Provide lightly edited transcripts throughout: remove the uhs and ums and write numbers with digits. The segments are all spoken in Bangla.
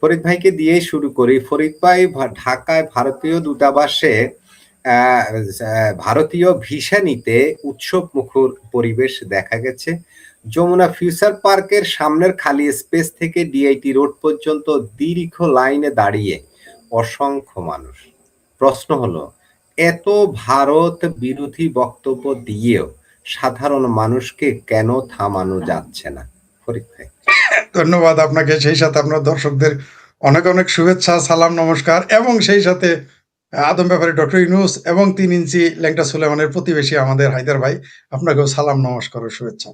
ফরিদ ভাইকে দিয়েই শুরু করি। ফরিদ ভাই ঢাকায় ভারতীয় দূতাবাসে ভারতীয় ভিসা নিতে উৎসব মুখর পরিবেশ দেখা গেছে। যমুনা ফিউচার পার্কের সামনের খালি স্পেস থেকে ডিআইটি রোড পর্যন্ত দীর্ঘ লাইনে দাঁড়িয়ে অসংখ্য মানুষ। প্রশ্ন হলো, এত ভারত বিরোধী বক্তব্য দিয়েও সাধারণ মানুষকে কেন থামানো যাচ্ছে না? ফরিদ ভাই। ধন্যবাদ আপনাকে, সেই সাথে আপনার দর্শকদের অনেক অনেক শুভেচ্ছা, সালাম, নমস্কার। এবং সেই সাথে আদম ব্যাপারী ডক্টর ইউনূস এবং 3 ইঞ্চি ল্যাংটা সুলেমানের প্রতিবেশী আমাদের হায়দার ভাই, আপনাকেও সালাম, নমস্কার ও শুভেচ্ছা।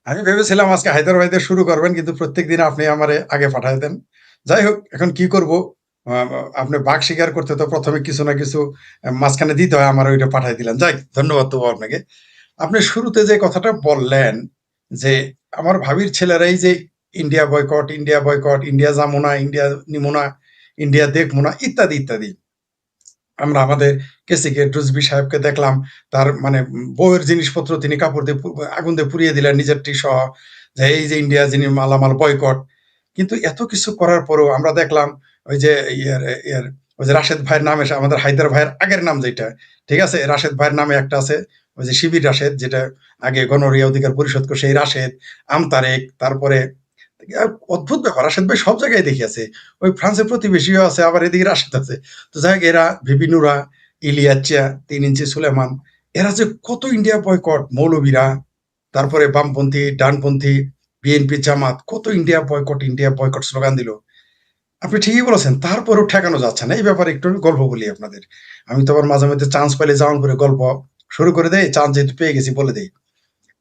আমি ভেবেছিলাম আজকে হায়দার ভাইদের শুরু করবেন, কিন্তু প্রত্যেকদিন আপনি আমারে আগে পাঠায় দেন। যাই হোক, এখন কি করব, আপনি বাঘ শিকার করতে তো প্রথমে কিছু না কিছু মাঝখানে দিতে হয়, আমার ওইটা পাঠাই দিলেন। যাই, ধন্যবাদ তবু আপনাকে। আপনি শুরুতে যে কথাটা বললেন যে আমার ভাবির ছেলেরাই যে India boycott, India boycott, India যাবো না, ইন্ডিয়া নিবো না, ইন্ডিয়া দেখবো না, ইত্যাদি ইত্যাদি। আমরা আমাদের কেসিকে রুজবি সাহেবকে দেখলাম, তার মানে বউয়ের জিনিসপত্র তিনি কাপড় দিয়ে আগুন দিয়ে পুড়িয়ে দিলেন, নিজের টি সহ, যে এই যে ইন্ডিয়া যিনি মালামাল বয়কট। কিন্তু এত কিছু করার পরেও আমরা দেখলাম ওই যে ওই যে রাশেদ ভাইয়ের নাম এসে, আমাদের হায়দার ভাইয়ের আগের নাম যেটা, ঠিক আছে, রাশেদ ভাইয়ের নামে একটা আছে, ওই যে শিবির রাশেদ, যেটা আগে গণরিয়া অধিকার পরিষদ করে সেই রাশেদ, আমতারেক, তারপরে অদ্ভুত ব্যাপার, রাশেদ ভাই সব জায়গায় দেখিয়েছে, ওই ফ্রান্সের প্রতিবেশীও আছে, আবার এদিকে রাশেদ আছে। তো যাই হোক, এরা ভিপিনুরা, ইলিয়াচ্চা, 3 ইঞ্চি সুলেমান, এরা যে কত ইন্ডিয়া বয়কট, মৌলবীরা, তারপরে বামপন্থী, ডানপন্থী, বিএনপি, জামাত, কত ইন্ডিয়া বয়কট স্লোগান দিল। আপনি ঠিকই বলেছেন, তারপরেও ঠেকানো যাচ্ছে না। এই ব্যাপারে একটু আমি গল্প বলি আপনাদের। আমি তো আবার মাঝে মধ্যে চান্স পাইলে জামালপুরে গল্প শুরু করে দেই, চান্স যেহেতু পেয়ে গেছি বলে দেই।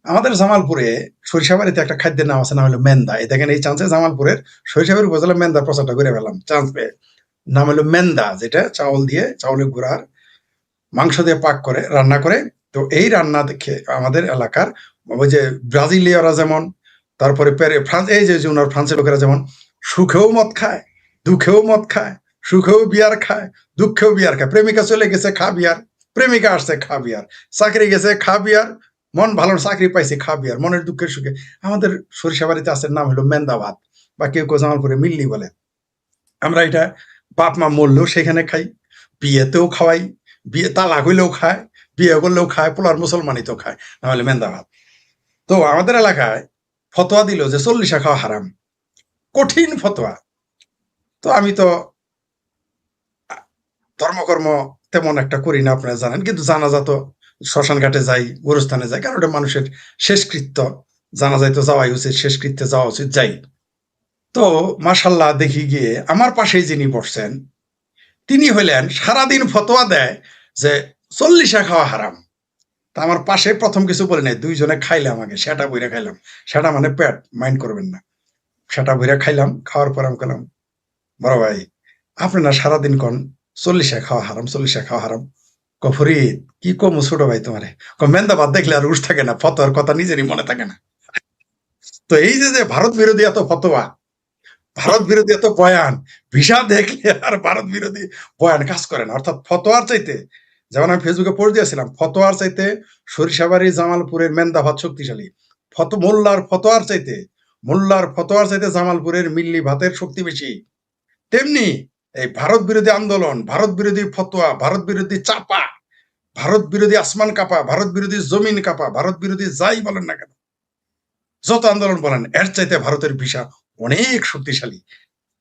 আমাদের জামালপুরে সরিষাবাড়িতে একটা খাদ্যের নাম আছে, নাম হলো মেন্দা। এই দেখেন, এই চান্সে জামালপুরের সরিষাবাড়ি উপজেলা মেন্দা প্রচারটা করে ফেলাম চান্স পেয়ে। নাম হলো মেন্দা, যেটা চাউল দিয়ে, চাউলের গুঁড়ার মাংস দিয়ে পাক করে রান্না করে। তো এই রান্না দেখে আমাদের এলাকার ওই যে ব্রাজিলীয়রা যেমন, তারপরে ফ্রান্স, এই যে ওনার ফ্রান্সের লোকেরা যেমন সুখেও মদ খায়, দুঃখেও মদ খায়, সুখেও বিয়ার খায়, দুঃখেও বিয়ার খায়। প্রেমিকা চলে গেছে, খা বিয়ার, প্রেমিকা আসছে, খা বিয়ার, চাকরি গেছে, খা বিয়ার, মন ভালো, চাকরি পাইছে, খা বিয়ার, মনের দুঃখের সুখে। আমাদের সরিষাবাড়িতে আছে, নাম হলো মেন্দা ভাত, বা কেউ কেউ জামালপুরে মিল্লি বলে। আমরা এটা বাপ মা মরলেও সেখানে খাই, বিয়েতেও খাওয়াই, বিয়ে তালাক হইলেও খায়, বিয়ে করলেও খায়, পোলার মুসলমানিতেও খায়, নাহলে মেন্দা ভাত। তো আমাদের এলাকায় ফতোয়া দিল যে 40 খাওয়া হারাম, কঠিন ফতোয়া। তো আমি তো ধর্মকর্ম তেমন একটা করি না, আপনারা জানেন, কিন্তু জানাজা তো শ্মশান ঘাটে যাই, গোরস্থানে যাই, কারণ ওটা মানুষের শেষকৃত্য, জানাজায় তো যাওয়াই উচিত, শেষকৃত্যে যাওয়া উচিত, যাই। তো মাশাল্লাহ, দেখি গিয়ে আমার পাশেই যিনি বসছেন, তিনি হইলেন সারাদিন ফতোয়া দেয় যে 40 খাওয়া হারাম। তা আমার পাশে প্রথম কিছু বলে নাই, দুইজনে খাইলাম, আগে সেটা বইরা খাইলাম, সেটা মানে পেট, মাইন্ড করবেন না, সেটা বইরা খাইলাম। খাওয়ার পর আমি বললাম, বড় ভাই, আপনি না সারাদিন কন 40 খাওয়া হারাম, 40 খাওয়া হারাম। ফরিদ, কি কমু ছোট ভাই তোমারে, মেন্দা ভাত দেখলে আর উঠ থাকে না, ফতোয়ার কথা নিজেরই মনে থাকে না। তো এই যে যে ভারত বিরোধী এত ফতোয়া, ভারত বিরোধী এত বয়ান, ভিসা দেখলে আর ভারত বিরোধী বয়ান কাজ করে না। অর্থাৎ ফতোয়ার চাইতে, যেমন আমি ফেসবুকে পোস্ট দিয়েছিলাম, ফতোয়ার চাইতে সরিষাবাড়ি জামালপুরের মেন্দা ভাত শক্তিশালী। মোল্লার ফতোয়ার চাইতে জামালপুরের মিল্লি ভাতের শক্তি বেশি। তেমনি এই ভারত বিরোধী আন্দোলন, ভারত বিরোধী ফতোয়া, ভারত বিরোধী চাপা, ভারত বিরোধী আসমান কাপা, ভারত বিরোধী জমিন কাপা, ভারত বিরোধী যাই বলেন না কেন, যত আন্দোলন বলেন, এর চাইতে ভারতের ভিসা অনেক শক্তিশালী।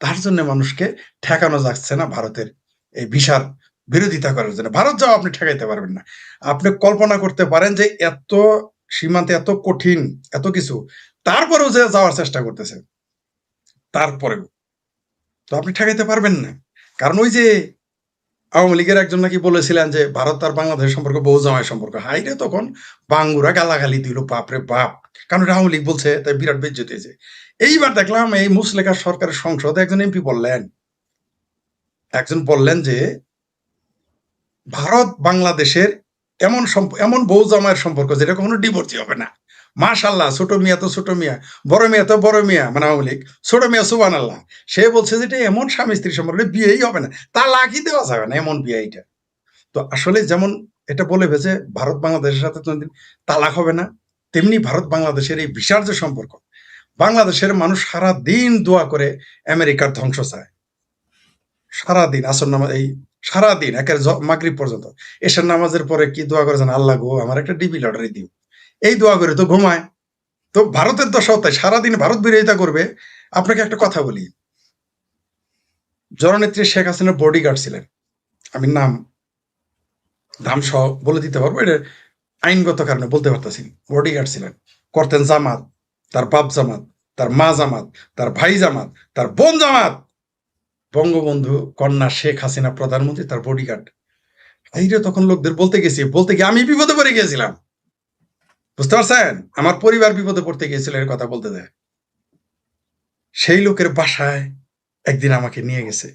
তার জন্য মানুষকে ঠেকানো যাচ্ছে না ভারতের এই ভিসার বিরোধিতা করার জন্য। ভারত যাও, আপনি ঠেকাইতে পারবেন না। আপনি কল্পনা করতে পারেন যে এত সীমান্তে এত কঠিন, এত কিছু, তারপরেও যে যাওয়ার চেষ্টা করতেছে, তারপরেও তো আপনি ঠেকাইতে পারবেন না। কারণ ওই যে আওয়ামী লীগের একজন নাকি বলেছিলেন যে ভারত আর বাংলাদেশের সম্পর্ক বউ জামাই সম্পর্ক। হাইরে, তখন বাঙ্গুরা গালাগালি দিল, বাপরে বাপ, কারণ আওয়ামী লীগ বলছে, তাই বিরাট বেজ্জতি হয়েছে। এইবার দেখলাম এই মুসলেখা সরকারের সংসদে একজন এমপি বললেন যে ভারত বাংলাদেশের এমন বউ জামাইয়ের সম্পর্ক যেটা কখনো ডিভোর্সই হবে না। মাশাল্লাহ, ছোট মিয়া তো ছোট মিয়া, বড় মিয়া তো বড় মিয়া, মানে আওয়ামী লীগ, ছোট মিয়া সুবহানাল্লাহ। সে বলছে যে এটা এমন স্বামী স্ত্রী সম্পর্ক, বিয়েই হবে না, তালাকই দেওয়া যাবে না, এমন বিয়ে এটা। তো আসলে যেমন এটা বলে ভেছে ভারত বাংলাদেশের সাথে কোনদিন তালাক হবে না, তেমনি ভারত বাংলাদেশের এই ভিসার যে সম্পর্ক, বাংলাদেশের মানুষ সারা দিন দোয়া করে আমেরিকার ধ্বংস চায়, সারাদিন আসর নামাজ, এই সারাদিন একের মাগরিব পর্যন্ত। এশার নামাজের পরে কি দোয়া করে জানেন? আল্লাহ গো আমার একটা ডিবি লটারি দিও, এই দোয়া করে তো ঘুমায়। তো ভারতের দশাও তাই, সারাদিন ভারত বিরোধিতা করবে। আপনাকে একটা কথা বলি, জননেত্রী শেখ হাসিনার বডিগার্ড ছিলেন, আমি নাম ধাম সহ বলে দিতে পারবো, এটা আইনগত কারণে বলতে পারতেছি। বডিগার্ড ছিলেন, করতেন জামাত, তার বাপ জামাত, তার মা জামাত, তার ভাই জামাত, তার বোন জামাত। বঙ্গবন্ধু কন্যা শেখ হাসিনা প্রধানমন্ত্রী, তার বডিগার্ড। এইটা তখন লোকদের বলতে গিয়ে আমি বিপদে পড়ে গিয়েছিলাম, বুঝতে পারছেন? আমার পরিবার বিপদে পড়তে গিয়েছিল, এর কথা বলতে দেয়। সেই লোকের বাসায় একদিন আমাকে নিয়ে গেছে,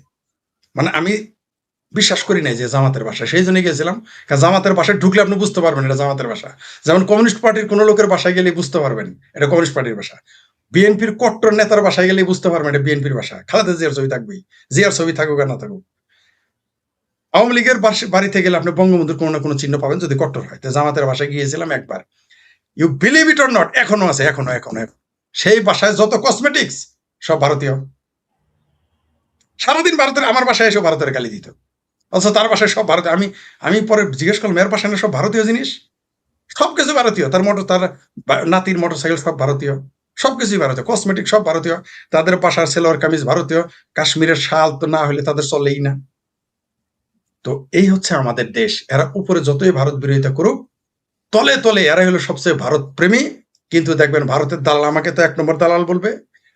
মানে আমি বিশ্বাস করি নাই যে জামাতের বাসা, সেই জন্য গেছিলাম। কারণ জামাতের বাসায় ঢুকলে আপনি বুঝতে পারবেন এটা জামাতের বাসা। যেমন কমিউনিস্ট পার্টির কোনো লোকের বাসায় গেলে বুঝতে পারবেন এটা কমিউনিস্ট পার্টির বাসা। বিএনপির কট্টর নেতার বাসায় গেলে বুঝতে পারবেন এটা বিএনপির বাসা। খালেদা জিয়ার ছবি থাকবেই, জিয়ার ছবি থাকুক আর না থাকুক। আওয়ামী লীগের বাড়িতে গেলে আপনি বঙ্গবন্ধুর কোনো না কোনো চিহ্ন পাবেন যদি কট্টর হয়। তো জামাতের বাসায় গিয়েছিলাম একবার, you believe it or not, এখনো আছে, এখনো সেই বাসায় যত কসমেটিক্স সব ভারতীয়। সারাদিন ভারতের, আমার বাসায় এসে ভারতের গালি দিত, অথচ তার বাসায় সব ভারতীয়। আমি পরে জিজ্ঞেস করলাম এর বাসায় সব ভারতীয় জিনিস, সবকিছু ভারতীয়। তার নাতির মোটরসাইকেল সব ভারতীয়, সবকিছুই ভারতীয়, কসমেটিক সব ভারতীয়। তাদের বাসার সেলোয়ার কামিজ ভারতীয়, কাশ্মীরের শাল তো না হলে তাদের চলেই না। তো এই হচ্ছে আমাদের দেশ। এরা উপরে যতই ভারত বিরোধিতা করুক, তলে তলে এরা হলো সবচেয়ে ভারত প্রেমী। কিন্তু দেখবেন ভারতের দালাল আমাকে তো 1 নম্বর দালাল বলবে,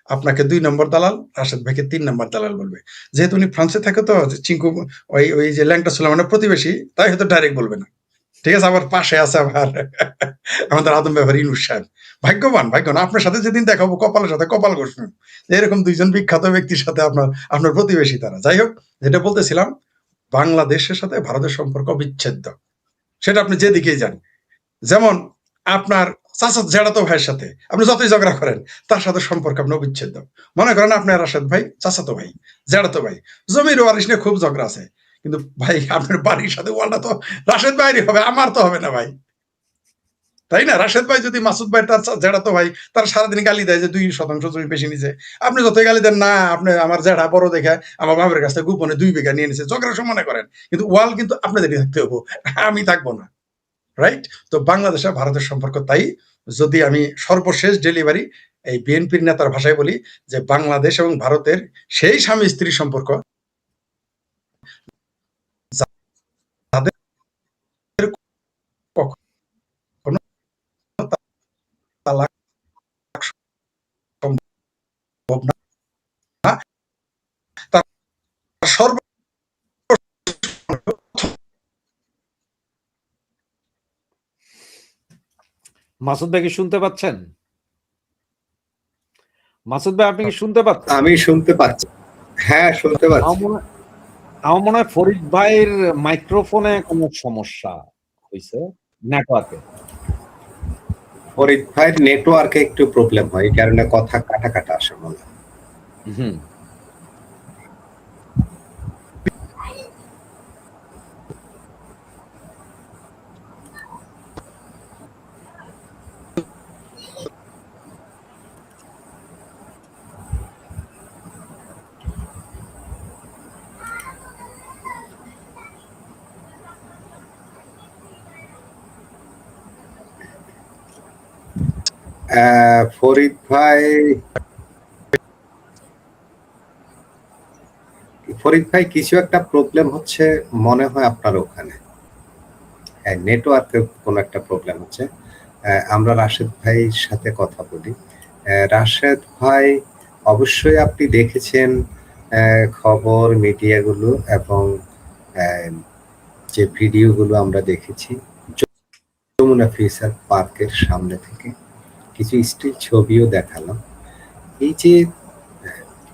আপনাকে 2 নম্বর দালাল, রাশেদ ভাইকে 3 নম্বর দালাল বলবে। যেহেতু উনি ফ্রান্সে থাকে, তো চিঙ্কু ওই যে ল্যাংটা সুলেমানের প্রতিবেশী, তাই হয়তো ডাইরেক্ট বলবে না। ঠিক আছে, আবার পাশে আছে আবার আমাদের আদম ব্যাপারী ইউনুস সাহেব। ভাগ্যবান আপনার সাথে যেদিন দেখাবো কপালের সাথে কপাল ঘষবেন, এরকম 2জন বিখ্যাত ব্যক্তির সাথে আপনার প্রতিবেশী তারা। যাই হোক, যেটা বলতেছিলাম, বাংলাদেশের সাথে ভারতের সম্পর্ক বিচ্ছেদ্য, সেটা আপনি যেদিকেই যান। যেমন আপনার জ্যাঠাতো ভাইয়ের সাথে আপনি যতই ঝগড়া করেন, তার সাথে সম্পর্ক আপনার বিচ্ছেদ্য। মনে করেন আপনার রাশেদ ভাই চাচাতো ভাই, জ্যাঠাতো ভাই, জমির ওয়ারিশ নিয়ে খুব ঝগড়া আছে, কিন্তু ভাই আপনার বাড়ির সাথে ওয়ালটা তো রাশেদ ভাইরই হবে, আমার তো হবে না ভাই, তাই না? রাশেদ ভাই যদি মাসুদ ভাই তার জ্যাঠাতো ভাই, তার সারাদিন গালি দেয় যে 2% জমি বেশি নিছে, আপনি যতই গালি দেন, না আপনি আমার জ্যাঠা বড় দেখে আমার বাবার কাছ থেকে গোপনে 2 বিঘা নিয়ে নিছে, ঝগড়া সমানে করেন, কিন্তু ওয়াল কিন্তু আপনাদেরই থাকতে হবো, আমি থাকবো না। রাইট? তো বাংলাদেশ আর ভারতের সম্পর্ক তাই। যদি আমি সর্বশেষ ডেলিভারি এই বিএনপির নেতার ভাষায় বলি, যে বাংলাদেশ এবং ভারতের সেই স্বামী স্ত্রী সম্পর্ক, যাদের কখনো তালাক সম্ভব না, তার সর্ব মাসুদ ভাই কি শুনতে পাচ্ছেন? মাসুদ ভাই আপনি কি শুনতে পাচ্ছেন? আমি শুনতে পাচ্ছি, হ্যাঁ শুনতে পাচ্ছি। আমার মনে হয় ফরিদ ভাইয়ের মাইক্রোফোনে কোনো সমস্যা হয়েছে, নেটওয়ার্কে। ফরিদ ভাইয়ের নেটওয়ার্কে একটু প্রবলেম হয়, এই কারণে কথা কাটা কাটা আসে মনে হয়। হুম। ফরিদ ভাই কিছু একটা প্রবলেম হচ্ছে মনে হয় আপনার ওখানে, হ্যাঁ নেটওয়ার্কের কোনো একটা প্রবলেম হচ্ছে। আমরা রাশেদ ভাইয়ের সাথে কথা বলি। রাশেদ ভাই, অবশ্যই আপনি দেখেছেন খবর মিডিয়াগুলো এবং যে ভিডিওগুলো আমরা দেখেছি যমুনা ফিউচার পার্কের সামনে থেকে কিছু স্টিল ছবিও দেখালাম। এই যে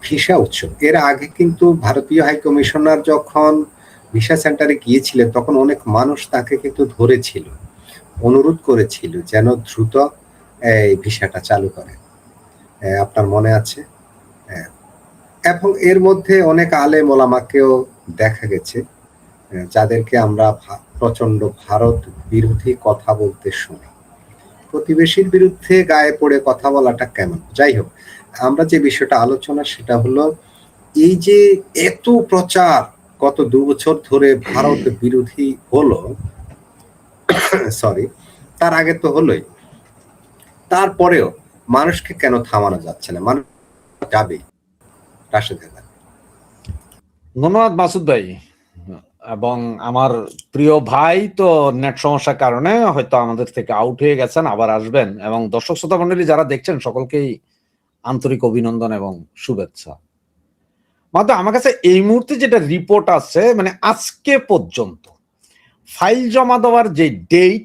ভিসা উৎসব, এর আগে কিন্তু ভারতীয় হাই কমিশনার যখন ভিসা সেন্টারে গিয়েছিলেন তখন অনেক মানুষ তাকে কিন্তু ধরেছিল, অনুরোধ করেছিল যেন দ্রুত এই ভিসাটা চালু করে, আপনার মনে আছে? এবং এর মধ্যে অনেক আলেম ওলামাকেও দেখা গেছে যাদেরকে আমরা প্রচন্ড ভারত বিরোধী কথা বলতে শুনি। প্রতিবেশীর বিরুদ্ধে গায়ে পড়ে কথা বলাটা কেমন? যাই হোক, আমরা যে বিষয়টা আলোচনা সেটা হলো এই যে এত প্রচার গত 2 বছর ধরে ভারত বিরোধী হলো, সরি, তার আগে তো হলোই, তারপরেও মানুষকে কেন থামানো যাচ্ছে না? মানুষ যাবে রাশেদ হায়দার। ধন্যবাদ মাসুদ ভাই। এবং আমার প্রিয় ভাই তো নেট সমস্যার কারণে হয়তো আমাদের থেকে আউট হয়ে গেছেন, আবার আসবেন। এবং দর্শক শ্রোতা মন্ডলী যারা দেখছেন সকলকেই আন্তরিক অভিনন্দন এবং শুভেচ্ছা। মাত্র আমার কাছে এই মুহূর্তে যেটা রিপোর্ট আছে, মানে আজকে পর্যন্ত ফাইল জমা দেওয়ার যে ডেট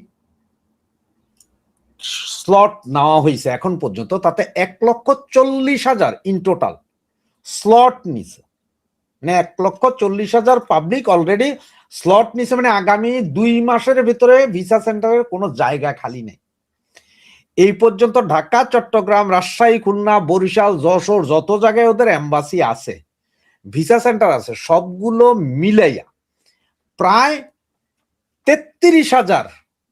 স্লট নেওয়া হয়েছে এখন পর্যন্ত, তাতে 1,40,000 ইন টোটাল স্লট নিছে। মানে 1,40,000 পাবলিক অলরেডি স্লট নিছে। মানে আগামী 2 মাসের ভিতরে ভিসা সেন্টারের কোনো জায়গা খালি নেই। এই পর্যন্ত ঢাকা, চট্টগ্রাম, রাজশাহী, খুলনা, বরিশাল, যশোর, যত জায়গায় ওদের এম্বাসি আছে, ভিসা সেন্টার আছে, সবগুলো মিলাইয়া প্রায় 33,000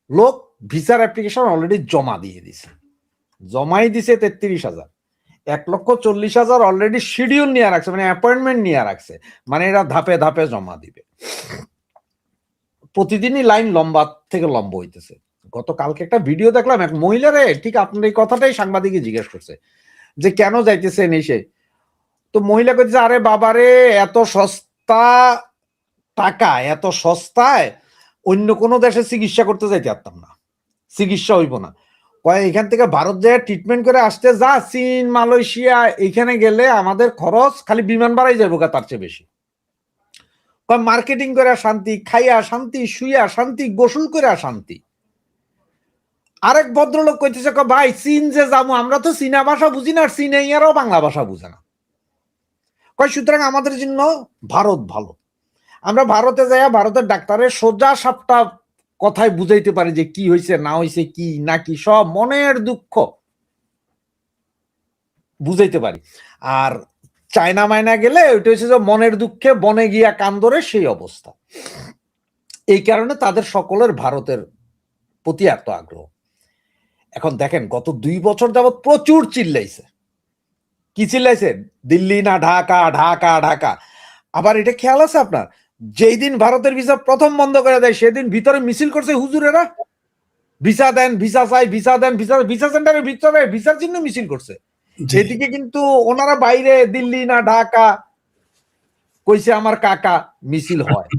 লোক ভিসার অ্যাপ্লিকেশন অলরেডি জমা দিয়ে দিছে। জমাই দিছে 33,000। 1,40,000 অলরেডি শিডিউল নিয়ে রাখছে, মানে অ্যাপয়েন্টমেন্ট নিয়ে রাখছে, মানে এরা ধাপে ধাপে জমা দিবে। প্রতিদিনই লাইন লম্বা থেকে লম্বা হইতেছে। গতকালকে একটা ভিডিও দেখলাম, এক মহিলারে ঠিক আপনার এই কথাটাই সাংবাদিকে জিজ্ঞেস করছে যে কেন যাইতেছেন এসে। তো মহিলা কইতেছে, আরে বাবারে, এত সস্তা টাকা, এত সস্তায় অন্য কোনো দেশে চিকিৎসা করতে যাইতে পারতাম না, চিকিৎসা হইব না। কয় এখান থেকে ভারত যায় ট্রিটমেন্ট করে আসতে যা চীন, মালয়েশিয়া এখানে গেলে আমাদের খরচ খালি বিমান ভাড়াই যাবো তার চেয়ে বেশি। কয় মার্কেটিং করে শান্তি, খাইয়া শান্তি, শুইয়া শান্তি, গোসল করে শান্তি। আরেক ভদ্রলোক কইতেছে, ভাই চীন যে যাবো, আমরা তো চীনা ভাষা বুঝি না, আর চীনাইয়ারাও বাংলা ভাষা বুঝে না। কয় সুতরাং আমাদের জন্য ভারত ভালো। আমরা ভারতে যাইয়া ভারতের ডাক্তারের সোজা সাপটা কথায় বুঝাইতে পারি যে কি হয়েছে না হয়েছে, কি না কি, সব মনের দুঃখ বুঝাইতে পারি। আর চায়না মায়না গেলে ওইটা হচ্ছে যে মনের দুঃখে বনে গিয়া কান ধরে, সেই অবস্থা। এই কারণে তাদের সকলের ভারতের প্রতি এত আগ্রহ। এখন দেখেন, গত 2 বছর যাবৎ প্রচুর চিল্লাইছে। কি চিল্লাইছে? দিল্লি না ঢাকা, ঢাকা ঢাকা। আবার এটা খেয়াল আছে আপনার, যেই দিন ভারতের ভিসা প্রথম বন্ধ করে দেয় সেদিন ভিতরে মিছিল করছে হুজুরেরা, ভিসা দেন, ভিসা চাই, ভিসা দেন, ভিসা, ভিসা সেন্টারের ভিতরে ভিসার জন্য মিছিল করছে। এদিকে কিন্তু ওনারা বাইরে দিল্লি না ঢাকা কইছে আমার কাকা মিছিল হয়।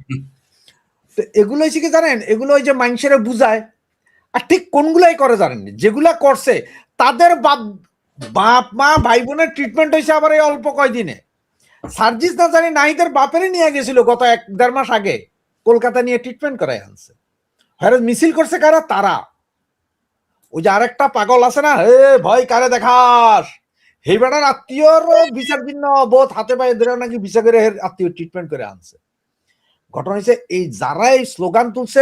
তো এগুলো হচ্ছে কি জানেন, এগুলো ওই যে মানুষের বুঝায়। আর ঠিক কোনগুলাই করে জানেননি, যেগুলা করছে তাদের বাপ মা ভাই বোনের ট্রিটমেন্ট হয়েছে আবার এই অল্প কয়দিনে। সার্জিস না জানি নাহিদের বাপেরই নিয়ে গেছিল গত 1-1.5 মাস আগে, কলকাতা নিয়ে ট্রিটমেন্ট করাই আনছে। হ্যাঁ, মিছিল করছে কারা? তারা। ওই যে আরেকটা পাগল আছে না, হে ভয় কারে দেখাস, এই বেটার আত্মীয়র বিচার ভিন্ন বোধ হাতে পায়ে ধরে নাকি বিচার করে আত্মীয় ট্রিটমেন্ট করে আনছে। ঘটনা হচ্ছে এই যারা এই স্লোগান তুলছে,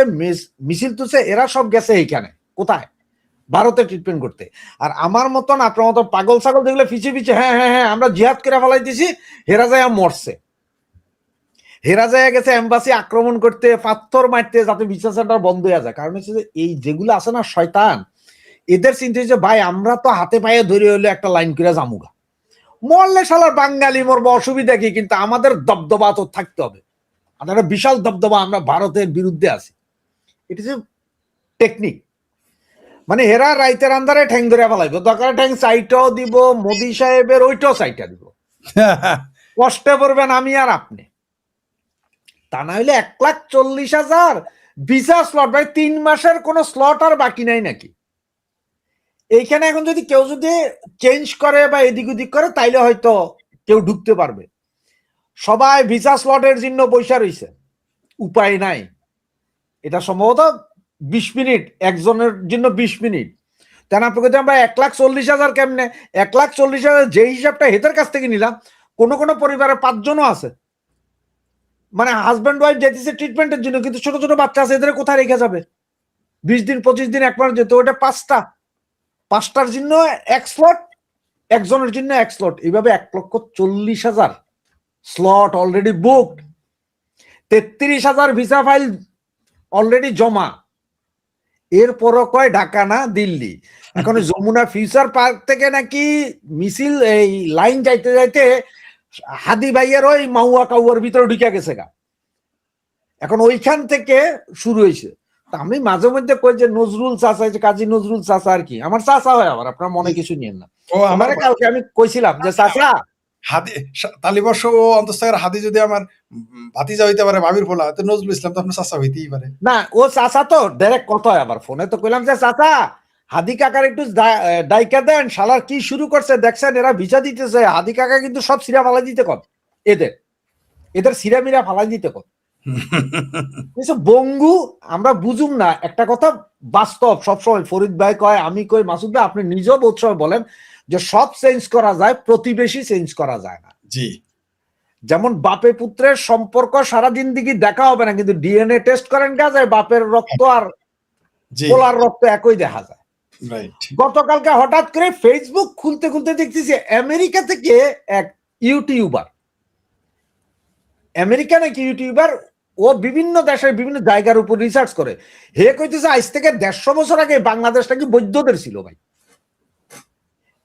মিছিল তুলছে, এরা সব গেছে এইখানে কোথায়? ভারতে ট্রিটমেন্ট করতে। আর আমার মতন আপনার মতো পাগল ছাগল দেখলে পিছিয়ে পিছিয়ে হ্যাঁ হ্যাঁ হ্যাঁ আমরা জিহাদ করে ফেলাইতেছি, হেরা যায় মরছে, হেরা যায় গেছে এম্বাসি আক্রমণ করতে, পাথর মারতে, যাতে ভিসা সেন্টার বন্ধ হয়ে যায়। কারণ হচ্ছে যে এই যেগুলো আছে না শয়তান, এদের চিন্তা হচ্ছে ভাই আমরা তো হাতে পায়ে ধরে হইলে একটা লাইন করে জামুগা, মরলে শালার বাঙালি মরবো, অসুবিধা কি, কিন্তু আমাদের দবদবা তো থাকতে হবে। আমাদের বিশাল দবদবা, আমরা ভারতের বিরুদ্ধে আছি। এটা যে টেকনিক, মানে হেরা রাইতের আন্দারে ঠ্যাং ধরে ফেলাইব, দরকার ঠ্যাং সাইটাও দিব, মোদি সাহেবের ওইটাও সাইটা দিব, কষ্টে পড়বেন আমি আর আপনি। তা না হইলে 1,40,000 ভিসা স্লট, ভাই 3 মাসের কোন স্লট আর বাকি নাই নাকি? এইখানে এখন যদি কেউ যদি চেঞ্জ করে বা এদিক ওদিক করে, তাইলে হয়তো কেউ ঢুকতে পারবে। সবাই ভিসা স্লটের জন্য বৈশা রয়েছে, উপায় নাই। এটা সম্ভবত 20 মিনিট, একজনের জন্য 20 মিনিট। কেন আপনি ভাই 1,40,000 কেমনে? 1,40,000 যে হিসাবটা হেদের কাছ থেকে নিলাম, কোন কোন পরিবারে 5 জনও আছে, মানে হাজব্যান্ড ওয়াইফ যেতেছে ট্রিটমেন্টের জন্য, কিন্তু ছোট ছোট বাচ্চা আছে, এদের কোথায় রেখে যাবে? 20 দিন 25 দিন 1 মাস যেত, ওটা 5টার জন্য 1 স্লট, একজনের জন্য 1 স্লট, এইভাবে 1,40,000 slot already booked. 33,000 visa file already জমা। এরপরও কয় ঢাকা না দিল্লি। এখন ওই যমুনা ফিউচার পার্ক থেকে নাকি মিছিল এই লাইন যাইতে যাইতে হাদি ভাইয়ের ওই মাউয়া কাউয়ার ভিতরে ঢুকে গেছে গা। এখন ওইখান থেকে শুরু হয়েছে। আমি মাঝে মধ্যে কই যে নজরুল চাচা, যে কাজী নজরুল চাচা আর কি, আমার চাচা হয়, আবার আপনার মনে কিছু নিয়েন না। ও আমার কালকে আমি কইছিলাম যে চাচা হাদি তালিবর্ষ ও অন্তঃস্থের হাদি যদি আমার ভাতিজা হইতে পারে, ভাবির ফোলা, তো নজরুল ইসলাম তো আপনার চাচা হইতেই পারে। না, ও চাচা তো ডাইরেক্ট কথা হয়, আবার ফোনে তো কইলাম যে চাচা হাদি কাকার একটু ডাইকা দেন, শালার কি শুরু করছে দেখছেন, এরা ভিসা দিতেছে। হাদি কাকা কিন্তু সব সিরা ফালাই দিতে কর, এদের সিরা মিরা ফালাই দিতে কর। বঙ্গু আমরা বুঝুম না একটা কথা, বাস্তব সবসময় ফরিদ ভাই কয়, আমি কই, মাসুদ ভাই আপনি নিজেও বোধ বলেন যে সব চেঞ্জ করা যায়, প্রতিবেশী চেঞ্জ করা যায় না। জি, যেমন বাপে পুত্রের সম্পর্ক সারাদিন দিকে দেখা হবে না, কিন্তু ডিএনএ টেস্ট করেন যায়, বাপের রক্ত আর পোলার রক্ত একই দেখা যায়। গতকালকে হঠাৎ করে ফেসবুক খুলতে খুলতে দেখতেছি আমেরিকা থেকে এক ইউটিউবার, আমেরিকা নাকি ইউটিউবার, ও বিভিন্ন দেশের বিভিন্ন জায়গার উপর রিসার্চ করে। হে কইতেছে আজ থেকে 150 বছর আগে বাংলাদেশ নাকি বৌদ্ধদের ছিল ভাই।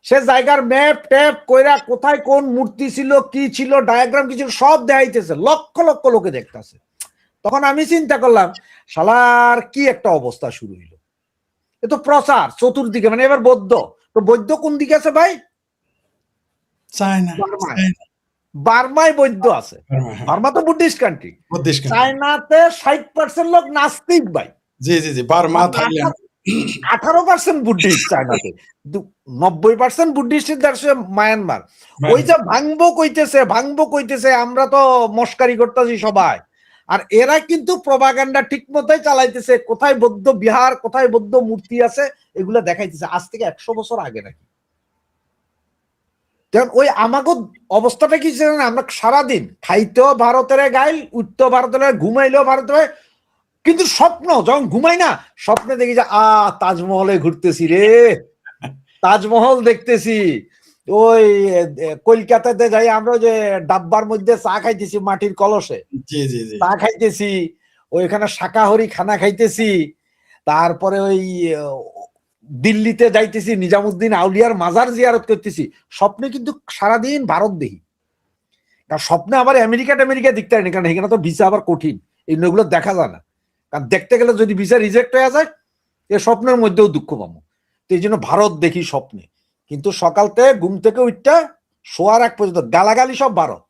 সে জায়গার ম্যাপ ট্যাপ কইরা কোথায় কোন মূর্তি ছিল, কি ছিল, ডায়াগ্রাম কি ছিল, সব দেখাইতেছে, লক্ষ লক্ষ লোকে দেখতেছে। তখন আমি চিন্তা করলাম, শালার কি একটা অবস্থা শুরু হইলো। এ তো প্রচার চতুর্দিকে, মানে এবার বৌদ্ধ, তো বৌদ্ধ কোন দিকে আছে ভাই? চায়না, বার্মায় বৌদ্ধ আছে। বার্মা তো বুদ্ধিস্ট কান্ট্রি। চায়নাতে 60% লোক নাস্তিক ভাই। জি জি জি, বার্মা, থাইল্যান্ড 18% বুদ্ধিস্ট চায়নাতে, 90% বুদ্ধিস্টের দেশে মায়ানমার। ওই যে ভাঙবো কইতেছে, আমরা তো মস্কারি করতেছি সবাই, আর এরা কিন্তু প্রপাগান্ডা ঠিক মতোই চালাইতেছে। কোথায় বৌদ্ধ বিহার, কোথায় বৌদ্ধ মূর্তি আছে, এগুলো দেখাইতেছে আজ থেকে 100 বছর আগে নাকি। যেমন ওই আমাকে অবস্থাটা কি জানেন, আমরা সারাদিন খাইতেও ভারতের গাইল, উঠতেও ভারতের, ঘুমাইলেও ভারতের, কিন্তু স্বপ্ন যখন ঘুমাই না, স্বপ্নে দেখি যে তাজমহলে ঘুরতেছি রে, তাজমহল দেখতেছি। ওই কলকাতাতে যাই আমরা, যে ডাব্বার মধ্যে চা খাইতেছি মাটির কলসে, চা খাইতেছি, ওইখানে শাকাহারি খানা খাইতেছি। তারপরে ওই দিল্লিতে যাইতেছি, নিজামুদ্দিন আউলিয়ার মাজার জিয়ারত করতেছি। স্বপ্নে কিন্তু সারাদিন ভারত দেখি। কারণ স্বপ্নে আবার আমেরিকা দেখতে হয় না, কারণ এখানে তো ভিসা আবার কঠিন, এগুলো দেখা যায় না। কারণ দেখতে গেলে যদি ভিসা রিজেক্ট হয়ে যায়, এ স্বপ্নের মধ্যেও দুঃখ পাবো। তো এই জন্য ভারত দেখি স্বপ্নে, কিন্তু সকালতে ঘুম থেকে উঠতে শোয়ার এক পর্যন্ত গালাগালি সব ভারত।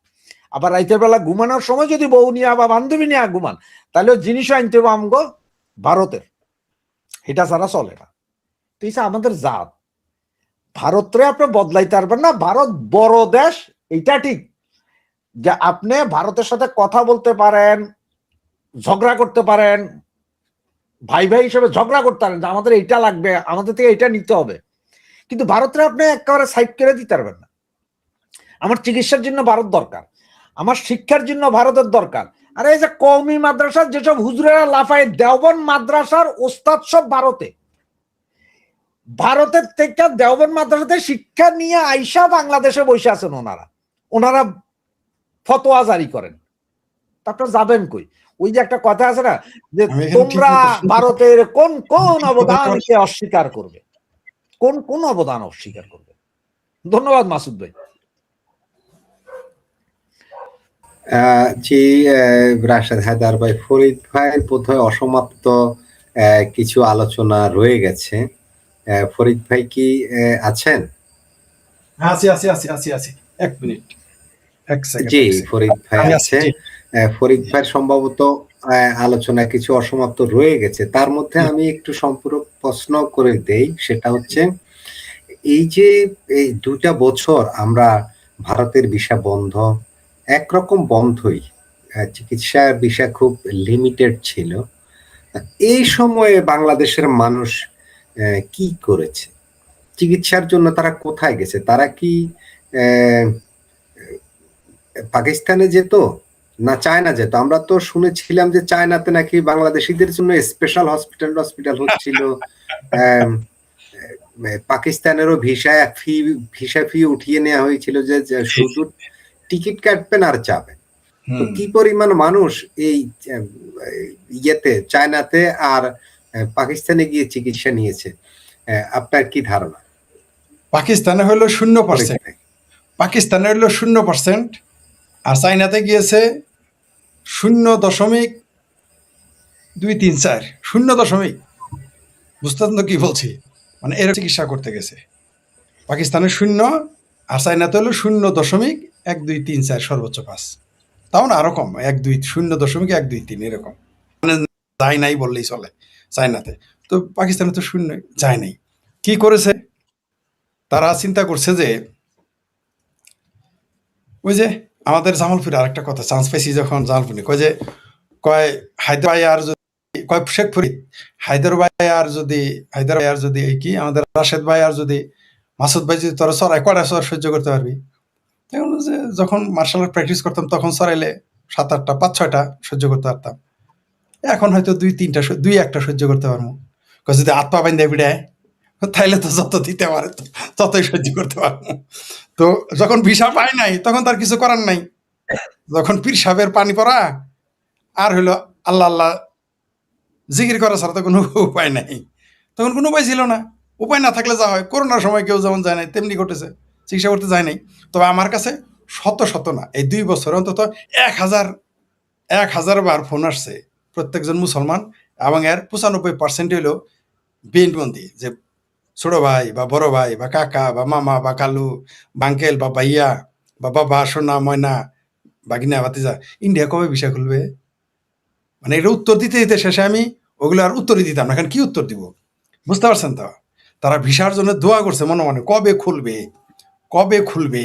আবার রাইতের বেলা ঘুমানোর সময় যদি বউ নিয়ে বা বান্ধবী নিয়ে ঘুমান, তাহলে জিনিসও আনতে হবে আমগো ভারতের, এটা ছাড়া চলে না। তো এই আমাদের জাত, ভারতরে আপনি বদলাইতে পারবেন না। ভারত বড় দেশ, এটা ঠিক, যে আপনি ভারতের সাথে কথা বলতে পারেন, ঝগড়া করতে পারেন, ভাই ভাই হিসেবে ঝগড়া করতে পারেন যে আমাদের এইটা লাগবে, আমাদের থেকে এটা নিতে হবে, কিন্তু ভারতের আপনি একেবারে সাইড করে দিতে পারবেন না। আমার চিকিৎসার জন্য ভারত দরকার, আমার শিক্ষার জন্য ভারতের দরকার। আর এই যে কওমি মাদ্রাসার যেসব হুজুরেরা লাফায়, দেওবন্দ মাদ্রাসার ওস্তাদ সব ভারতের থেকে দেওবন্দ মাদ্রাসাতে শিক্ষা নিয়ে আইসা বাংলাদেশে বসে আছেন ওনারা ফতোয়া জারি করেন। তারপর যাবেন কই? ওই যে একটা কথা আছে না, যে তোমরা ভারতের কোন কোন অবদানকে অস্বীকার করবে, কোন অবদান অস্বীকার করবে? ধন্যবাদ মাসুদ ভাই। জি, রাশেদ হায়দার ভাই, ফরিদ ভাইয়ের বোধহয় অসমাপ্ত কিছু আলোচনা রয়ে গেছে। ফরিদ ভাই কি আছেন? আছি, এক মিনিট, এক সেকেন্ড। জি, ফরিদ ভাই আছে। ফরিদ ভাইয়ের সম্ভবত আলোচনা কিছু অসমাপ্ত রয়ে গেছে, তার মধ্যে আমি একটু সম্পূরক প্রশ্ন করে দেই। সেটা হচ্ছে, এই যে এই 2টা বছর আমরা ভারতের ভিসা বন্ধ, একরকম বন্ধই, চিকিৎসা ভিসা খুব লিমিটেড ছিল। এই সময়ে বাংলাদেশের মানুষ কি করেছে? চিকিৎসার জন্য তারা কোথায় গেছে? তারা কি পাকিস্তানে যেত না চায়না যেত? আমরা তো শুনেছিলাম যে চায়নাতে নাকি বাংলাদেশিদের জন্য স্পেশাল হসপিটাল হচ্ছিল। পাকিস্তানেরও ভিসা ফি উঠিয়ে নেওয়া হয়েছিল, যে শুধু টিকিট কাটবেন আর যাবেন। তো কি পরিমাণ মানুষ এই চায়নাতে আর পাকিস্তানে গিয়ে চিকিৎসা নিয়েছে? আপনার কি ধারণা? পাকিস্তানে হলো 0%, পাকিস্তানে হলো 0%, আর চাইনাতে গিয়েছে 0.234, 0 বুঝতেন তো কি বলছি, মানে এর চিকিৎসা করতে গেছে। পাকিস্তানে 0 আর চাইনাতে হলো 0.1234 সর্বোচ্চ 5, তাও না আরো কম, 0.123 এরকম, মানে যায় নাই বললেই চলে চাইনাতে। তো পাকিস্তানে তো 0 যায় নাই। কি করেছে তারা? চিন্তা করছে যে ওই যে আমাদের জামালপুরে আরেকটা কথা, চান্স পাইছি যখন জামালপুরে কয় হায়দার ভাই আর যদি কয় শেখ ফরিদ, হায়দার ভাই আর যদি এই কি আমাদের রাশেদ ভাই আর যদি মাসুদ ভাই যদি তোরা চড়াই কয়টা চর সহ্য করতে পারবি? এখন যে যখন মার্শাল আর্ট প্র্যাকটিস করতাম তখন চড়াইলে 7-8টা 5-6টা সহ্য করতে পারতাম, এখন হয়তো 2-3টা 2-1টা সহ্য করতে পারবো। যদি হাত পা বাইন্দা বিড়ায় তাইলে তো যত দিতে পারে ততই সহ্য করতে পারবো। তো যখন ভিসা পাই নাই তখন তার কিছু করার নাই, যখন পীর সাহেবের পানি পড়া আর হইলো আল্লাহ আল্লাহ জিকির করা ছাড়া তো কোনো উপায় নাই, তখন কোনো উপায় ছিল না। উপায় না থাকলে যা হয়, করোনার সময় কেউ যেমন যায় নাই তেমনি ঘটেছে, চিকিৎসা করতে যায় নাই। তবে আমার কাছে শত না, এই 2 বছর অন্তত 1000 বার ফোন আসছে প্রত্যেকজন মুসলমান, এবং এর 95% হইলো বিএনপন্থী, যে ছোট ভাই বা বড় ভাই বা কাকা বা মামা বা কালু বা আঙ্কেল বা ভাইয়া বা বাবা সোনা ময়না বাগিনা ভাতিজা, ইন্ডিয়া কবে ভিসা খুলবে? মানে এটা উত্তর দিতে দিতে শেষে আমি ওগুলো আর উত্তরই দিতাম না, কারণ কি উত্তর দিব? বুঝতে পারছেন তো? তারা ভিসার জন্য দোয়া করছে মনে মনে, কবে খুলবে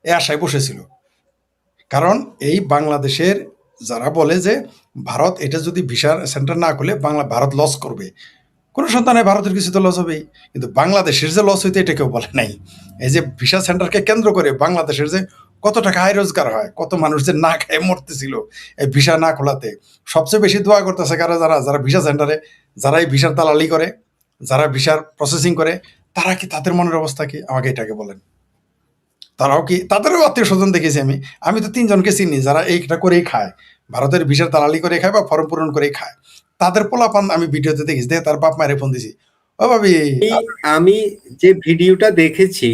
এ আশায় বসেছিল। কারণ এই বাংলাদেশের যারা বলে যে ভারত এটা যদি ভিসার সেন্টার না খুলে ভারত লস করবে, কোনো সন্তানে ভারতের কিছু তো লস হবেই, কিন্তু বাংলাদেশের যে লস হইতে এটা কেউ বলে নাই। এই যে ভিসা সেন্টারকে কেন্দ্র করে বাংলাদেশের যে কত টাকা আয় রোজগার হয়, কত মানুষ যে না খেয়ে মরতেছিল এই ভিসা না খোলাতে, সবচেয়ে বেশি দোয়া করতেছে কারা? যারা ভিসা সেন্টারে, যারা এই ভিসার দালালি করে, যারা ভিসার প্রসেসিং করে, তারা কি, তাদের মনের অবস্থা কি আমাকে এটাকে বলেন। তারাও কি, তাদেরও আত্মীয় স্বজন দেখেছি আমি তো 3 জনকে চিনি যারা এইটা করেই খায়, ভারতের ভিসার দালালি করে খায় বা ফর্ম পূরণ করেই খায়। তাদের পোলাপান আমি ভিডিওতে দেখেছি, দেখে তার বাপ মায়ের ফোন দিছি, ও ভাবি আমি যে ভিডিওটা দেখেছি,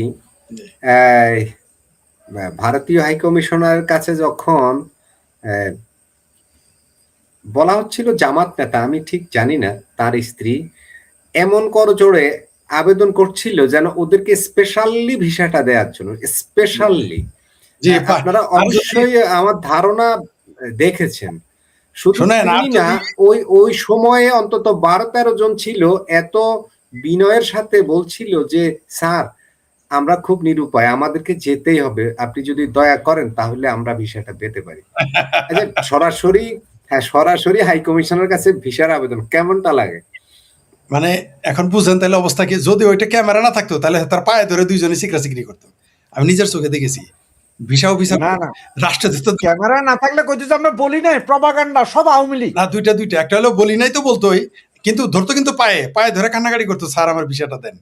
ভারতীয় হাই কমিশনারের কাছে যখন বলা হচ্ছিল জামাত নেতা, আমি ঠিক জানি না, তার স্ত্রী এমন করজোড়ে আবেদন করছিল যেন ওদেরকে স্পেশালি ভিসাটা দেওয়ার জন্য, স্পেশালি। আপনারা অবশ্যই আমার ধারণা দেখেছেন, শুধু তিনি না, ওই সময়ে অন্তত 12-13 জন ছিল, এত বিনয়ের সাথে বলছিল যে স্যার আমরা খুব নিরুপায়, আমাদেরকে যেতেই হবে, আপনি যদি দয়া করেন তাহলে আমরা ভিসাটা পেতে পারি। সরাসরি হাই কমিশনের কাছে ভিসার আবেদন, কেমনটা লাগে? মানে এখন বুঝেন তাহলে অবস্থা কি? যদি ওইটা ক্যামেরা না থাকতো তাহলে তার পায়ে ধরে 2 জনে চিকরাচিকরি করতো, আমি নিজের চোখে দেখেছি। ভিসা না রাষ্ট্রদূত ক্যামেরা না থাকলে কইতে যে আমরা বলি নাই, প্রপাগান্ডা সব আওয়ামী লীগ। না, দুইটা একটা হলো বলি নাই তো বলতোই, কিন্তু ধরতো, কিন্তু পায়ে ধরে কান্নাকাটি করতো, স্যার আমার ভিসাটা দেন।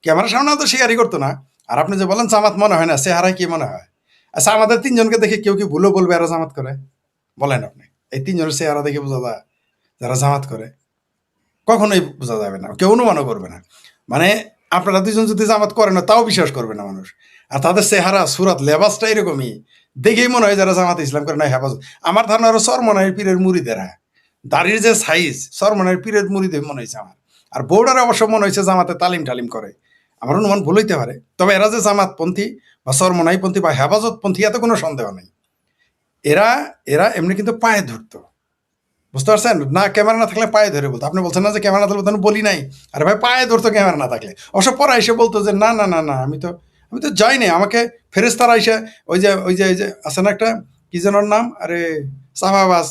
ক্যামেরার সামনে তো স্বীকারই করতো না। আর আপনি যে বলেন জামাত মনে হয় না, চেহারায় কি মনে হয়? আচ্ছা, আমাদের 3 জনকে দেখে কেউ কি ভুলও বলবে এরা জামাত করে? বলেন আপনি, এই 3 জনের চেহারা দেখে বোঝা যায় যারা জামাত করে? কখনোই বোঝা যাবে না, কেউ অনুমানও করবে না। মানে আপনারা 2 জন যদি জামাত করেন না তাও বিশ্বাস করবে না মানুষ। আর তাদের চেহারা সুরাত লেবাসটা এরকমই, দেখেই মনে হয় যারা জামাত ইসলাম করে না হেফাজত। আমার ধারণা আরো চরমনাইয়ের পীরের মুরিদেরা, দাড়ির যে সাইজ চরমনাইয়ের পীরের মুরিদের মনে হয়েছে আমার। আর বোর্ডারে অবশ্য মনে হয়েছে জামাতে তালিম করে, আমার অনুমান ভুল হইতে পারে। তবে এরা যে জামাতপন্থী বা চরমনাইপন্থী বা হেফাজতপন্থী এত কোনো সন্দেহ নেই। এরা এমনি কিন্তু পায়ে ধরতো, বুঝতে পারছেন না? ক্যামেরা না থাকলে পায়ে ধরে বলতো। আপনি বলছেন না যে ক্যামেরা না থাকলে তো বলি নাই, আরে ভাই পায়ে ধরতো ক্যামেরা না থাকলে। অবশ্য পরে এসে বলতো যে না আমি তো যাই নাই, আমাকে ফেরেশতারা এসে ওই যে আছে না একটা কি যেন নাম, আরে সাহাবাস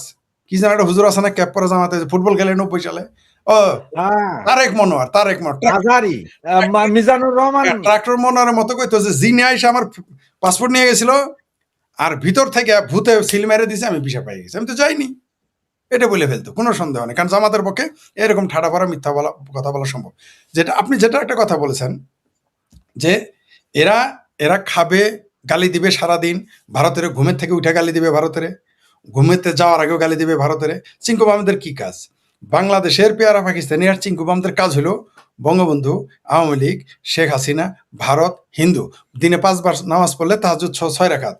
কি যেন একটা হুজুর আছে না ক্যাপ পরে জামাতে, ফুটবল খেলে 90 সালে, ও তারেক মনোয়ার মিজানুর রহমান, ট্রাক্টর মনোয়ারের মতো কইতো যে জিনে এসে আমার পাসপোর্ট নিয়ে গেছিল আর ভিতর থেকে ভূতে সিল মেরে দিছে, আমি ভিসা পাই গেছি, আমি তো যাইনি, এটা বলে ফেলতো, কোনো সন্দেহ নেই। কারণ জামাতের পক্ষে এরকম ঠাড়া ভরা মিথ্যা কথা বলা সম্ভব। আপনি যেটা একটা কথা বলেছেন যে এরা খাবে, গালি দিবে সারাদিন, ভারতের ঘুমের থেকে উঠে গালি দিবে, ভারতের ঘুমেতে যাওয়ার আগেও গালি দিবে ভারতের। চিঙ্কু বামদের কি কাজ? বাংলাদেশের পেয়ারা পাকিস্তানি আর চিঙ্কু বামদের কাজ হলো বঙ্গবন্ধু, আওয়ামী লীগ, শেখ হাসিনা, ভারত, হিন্দু দিনে 5 বার নামাজ পড়লে তাহাজ্জুদ 6 রাকাত,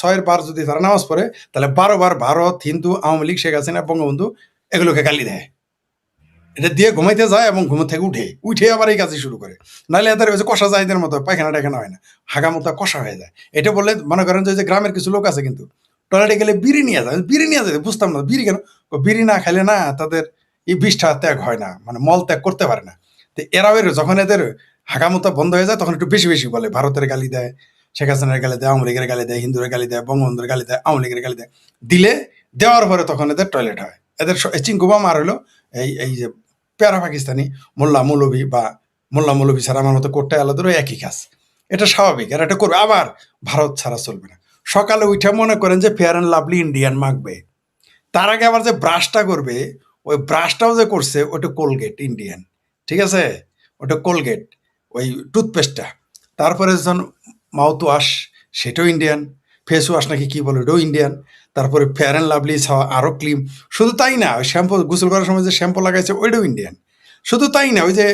6 বার যদি তারা নামাজ পড়ে তাহলে 12 বার ভারত, হিন্দু, আওয়ামী লীগ, শেখ হাসিনা, বঙ্গবন্ধু এগুলোকে গালি দেয়। এটা দিয়ে ঘুমাইতে যায় এবং ঘুম থেকে উঠে আবার এই কাজই শুরু করে। নাহলে এদের হচ্ছে কষা জাহিদের মতো পায়খানা টায়খানা হয় না, হাগামোতা কষা হয়ে যায়। এটা বললে মনে করেন যে গ্রামের কিছু লোক আছে কিন্তু টয়লেটে গেলে বিড়ি নিয়ে যায়, বিড়ি নিয়ে যায়, বুঝতাম না বিড়ি কেন, বিড়ি না খাইলে না তাদের এই বিষ্ঠা ত্যাগ হয় না, মানে মল ত্যাগ করতে পারে না। তো এরাও যখন এদের হাগামোতা বন্ধ হয়ে যায় তখন একটু বেশি বেশি বলে, ভারতের গালি দেয়, শেখ হাসিনার গালি দেয়, আওয়ামী লীগের গালি দেয়, হিন্দুরের গালি দেয়, বঙ্গবন্ধুর গালি দেয়, আওয়ামী লীগের গালি দেয়। দেওয়ার পরে তখন এদের টয়লেট হয়। এদের চিঙ্কুবা মার হলো এই যে প্যারা পাকিস্তানি মোল্লা মৌলভী বা মোল্লা মৌলভী ছাড়া আমার মতো করতে আলাদারও একই কাজ। এটা স্বাভাবিক, এরা এটা করবে। আবার ভারত ছাড়া চলবে না। সকালে উঠে মনে করেন যে ফেয়ার অ্যান্ড লাভলি ইন্ডিয়ান মাখবে, তার আগে আবার যে ব্রাশটা করবে, ওই ব্রাশটাও যে করছে ওটা কোলগেট ইন্ডিয়ান, ঠিক আছে, ওটা কোলগেট ওই টুথপেস্টটা। তারপরে যখন মাউথ ওয়াশ সেটাও ইন্ডিয়ান, ফেস ওয়াশ নাকি কি বলে ওটাও ইন্ডিয়ান, তারপরে ফেয়ার অ্যান্ড লাভলি আরও ক্লিম। শুধু তাই না, ওই শ্যাম্পু গোসল করার সময় যে শ্যাম্পু লাগাইছে ওইটাও ইন্ডিয়ান। শুধু তাই না, ওই যে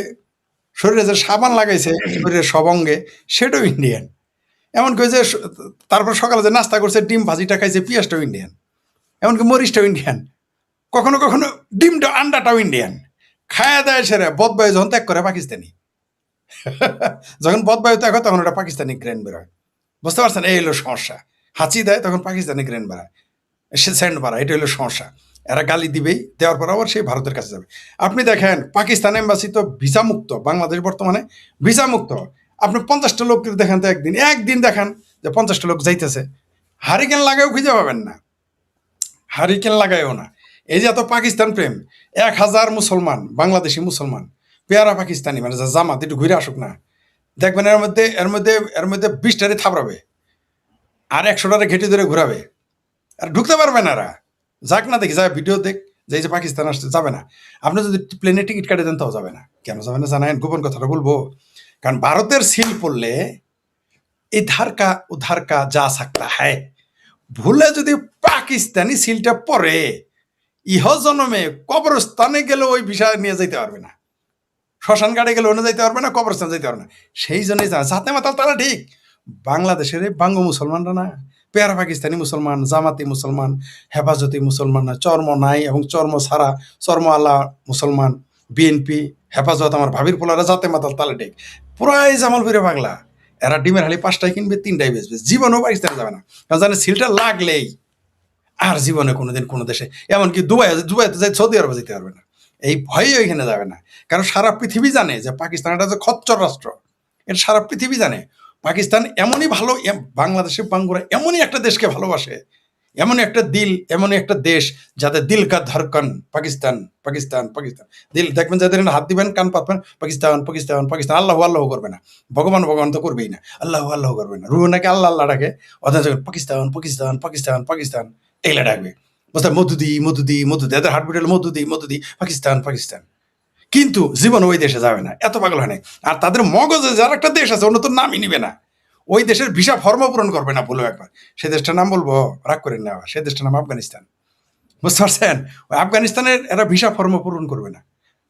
শরীরে যে সাবান লাগাইছে শরীরের সব অঙ্গে সেটাও ইন্ডিয়ান। এমনকি ওই যে তারপর সকালে যে নাস্তা করছে ডিম ভাজিটা খাইছে পেঁয়াজটাও ইন্ডিয়ান, এমনকি মরিচটাও ইন্ডিয়ান, কখনো কখনো ডিমটা আন্ডাটাও ইন্ডিয়ান। খায়া দেয় সেরে বদবায়ু যখন ত্যাগ করে পাকিস্তানি, যখন বদবায়ু ত্যাগ হয় তখন ওটা পাকিস্তানি গ্রেন বেরোয়। বুঝতে পারছেন, এই হলো সমস্যা। হাঁচি দেয় তখন পাকিস্তানি গ্রেন বাড়ায়, সে সেন্ট বাড়ায়, এটা হলো সমস্যা। এরা গালি দিবেই, দেওয়ার পর আবার সেই ভারতের কাছে যাবে। আপনি দেখেন পাকিস্তান এম্বাসি তো ভিসা মুক্ত, বাংলাদেশ বর্তমানে ভিসা মুক্ত। আপনি 50টা লোক দেখেন তো একদিন দেখান যে 50টা লোক যাইতেছে, হারিকেন লাগায়ও খুঁজে পাবেন না, হারিকেন লাগায়ও না। এই যে এত পাকিস্তান প্রেম, 1000 মুসলমান, বাংলাদেশি মুসলমান পেয়ারা পাকিস্তানি, মানে জামাত একটু ঘুরে আসুক না, দেখবেন এর মধ্যে 20টারে থাপড়াবে আর 100টারে ঘেটে ধরে ঘুরাবে, আর ঢুকতে পারবে না এরা। যাক না, দেখি যায় ভিডিও দেখ যে এই যে পাকিস্তান আসতে যাবে না। আপনি যদি প্লেনে টিকিট কাটে দেন তাও যাবে না। কেন যাবে না জানেন? গোপন কথাটা বলবো, কারণ ভারতের সিল পড়লে ইধার কা উধার কা যা সাকতা হ্যায়, ভুলে যদি পাকিস্তানি সিলটা পরে ইহ জন্মে কবরস্থানে গেলে ওই বিষয় নিয়ে যেতে পারবে না, শ্মশান ঘাটে গেলে ওনে যাইতে পারবে না, কবরস্থান যাইতে পারবে না। সেই জন্যই জাতে মাতাল তারা ঠিক। বাংলাদেশের বাঙ্গ মুসলমানরা না, পেয়ারা পাকিস্তানি মুসলমান, জামাতি মুসলমান, হেফাজতি মুসলমান না, চর্ম নাই এবং চর্ম ছাড়া চর্ম আলা মুসলমান, বিএনপি, হেফাজত, আমার ভাবির পোলারা জাতে মাতাল তালে ঠিক। পুরাই জামালপুরে বাংলা। এরা ডিমের হালি 5টাই কিনবে, 3টাই বেচবে, জীবনেও পাকিস্তানে যাবে না। কারণ জানে সিলটা লাগলেই আর জীবনে কোনোদিন কোনো দেশে, এমনকি দুবাইতে যাই, সৌদি আরবে যেতে পারবে না, এই ভয়ে ওইখানে যাবে না। কারণ সারা পৃথিবী জানে যে পাকিস্তান এটা যে খচ্চর রাষ্ট্র, এটা সারা পৃথিবী জানে। পাকিস্তান এমনই ভালো, বাংলাদেশের বাঙ্গুরা এমনই একটা দেশকে ভালোবাসে, এমন একটা দিল, এমন একটা দেশ যাদের দিল কা ধরকন পাকিস্তান পাকিস্তান পাকিস্তান। দিল দেখবেন যাদের হাত দিবেন, কান পাতবেন, পাকিস্তান পাকিস্তান পাকিস্তান, আল্লাহ আল্লাহ করবে না, ভগবান ভগবান তো করবেই না, আল্লাহ আল্লাহ করবে না, রুহ নাকি আল্লাহ আল্লাহ ডাকে, অথচ পাকিস্তান পাকিস্তান পাকিস্তান পাকিস্তান এগুলা ডাকবে। বুঝতে মধুদি মধুদি মধুদি, এদের হার্টবিট হলো মধুদি মধুদি, পাকিস্তান পাকিস্তান। কিন্তু জীবন ওই দেশে যাবে না, এত পাগল হয় না। আর তাদের মগজে যার একটা দেশ আছে অন্য তো নামই নিবে না, ওই দেশের ভিসা ফর্ম পূরণ করবে না বলেও একবার। সে দেশটার নাম বলবো, রাগ করেন না, সে দেশটার নাম আফগানিস্তান। বুঝতে পারছেন? ওই আফগানিস্তানের এরা ভিসা ফর্ম পূরণ করবে না।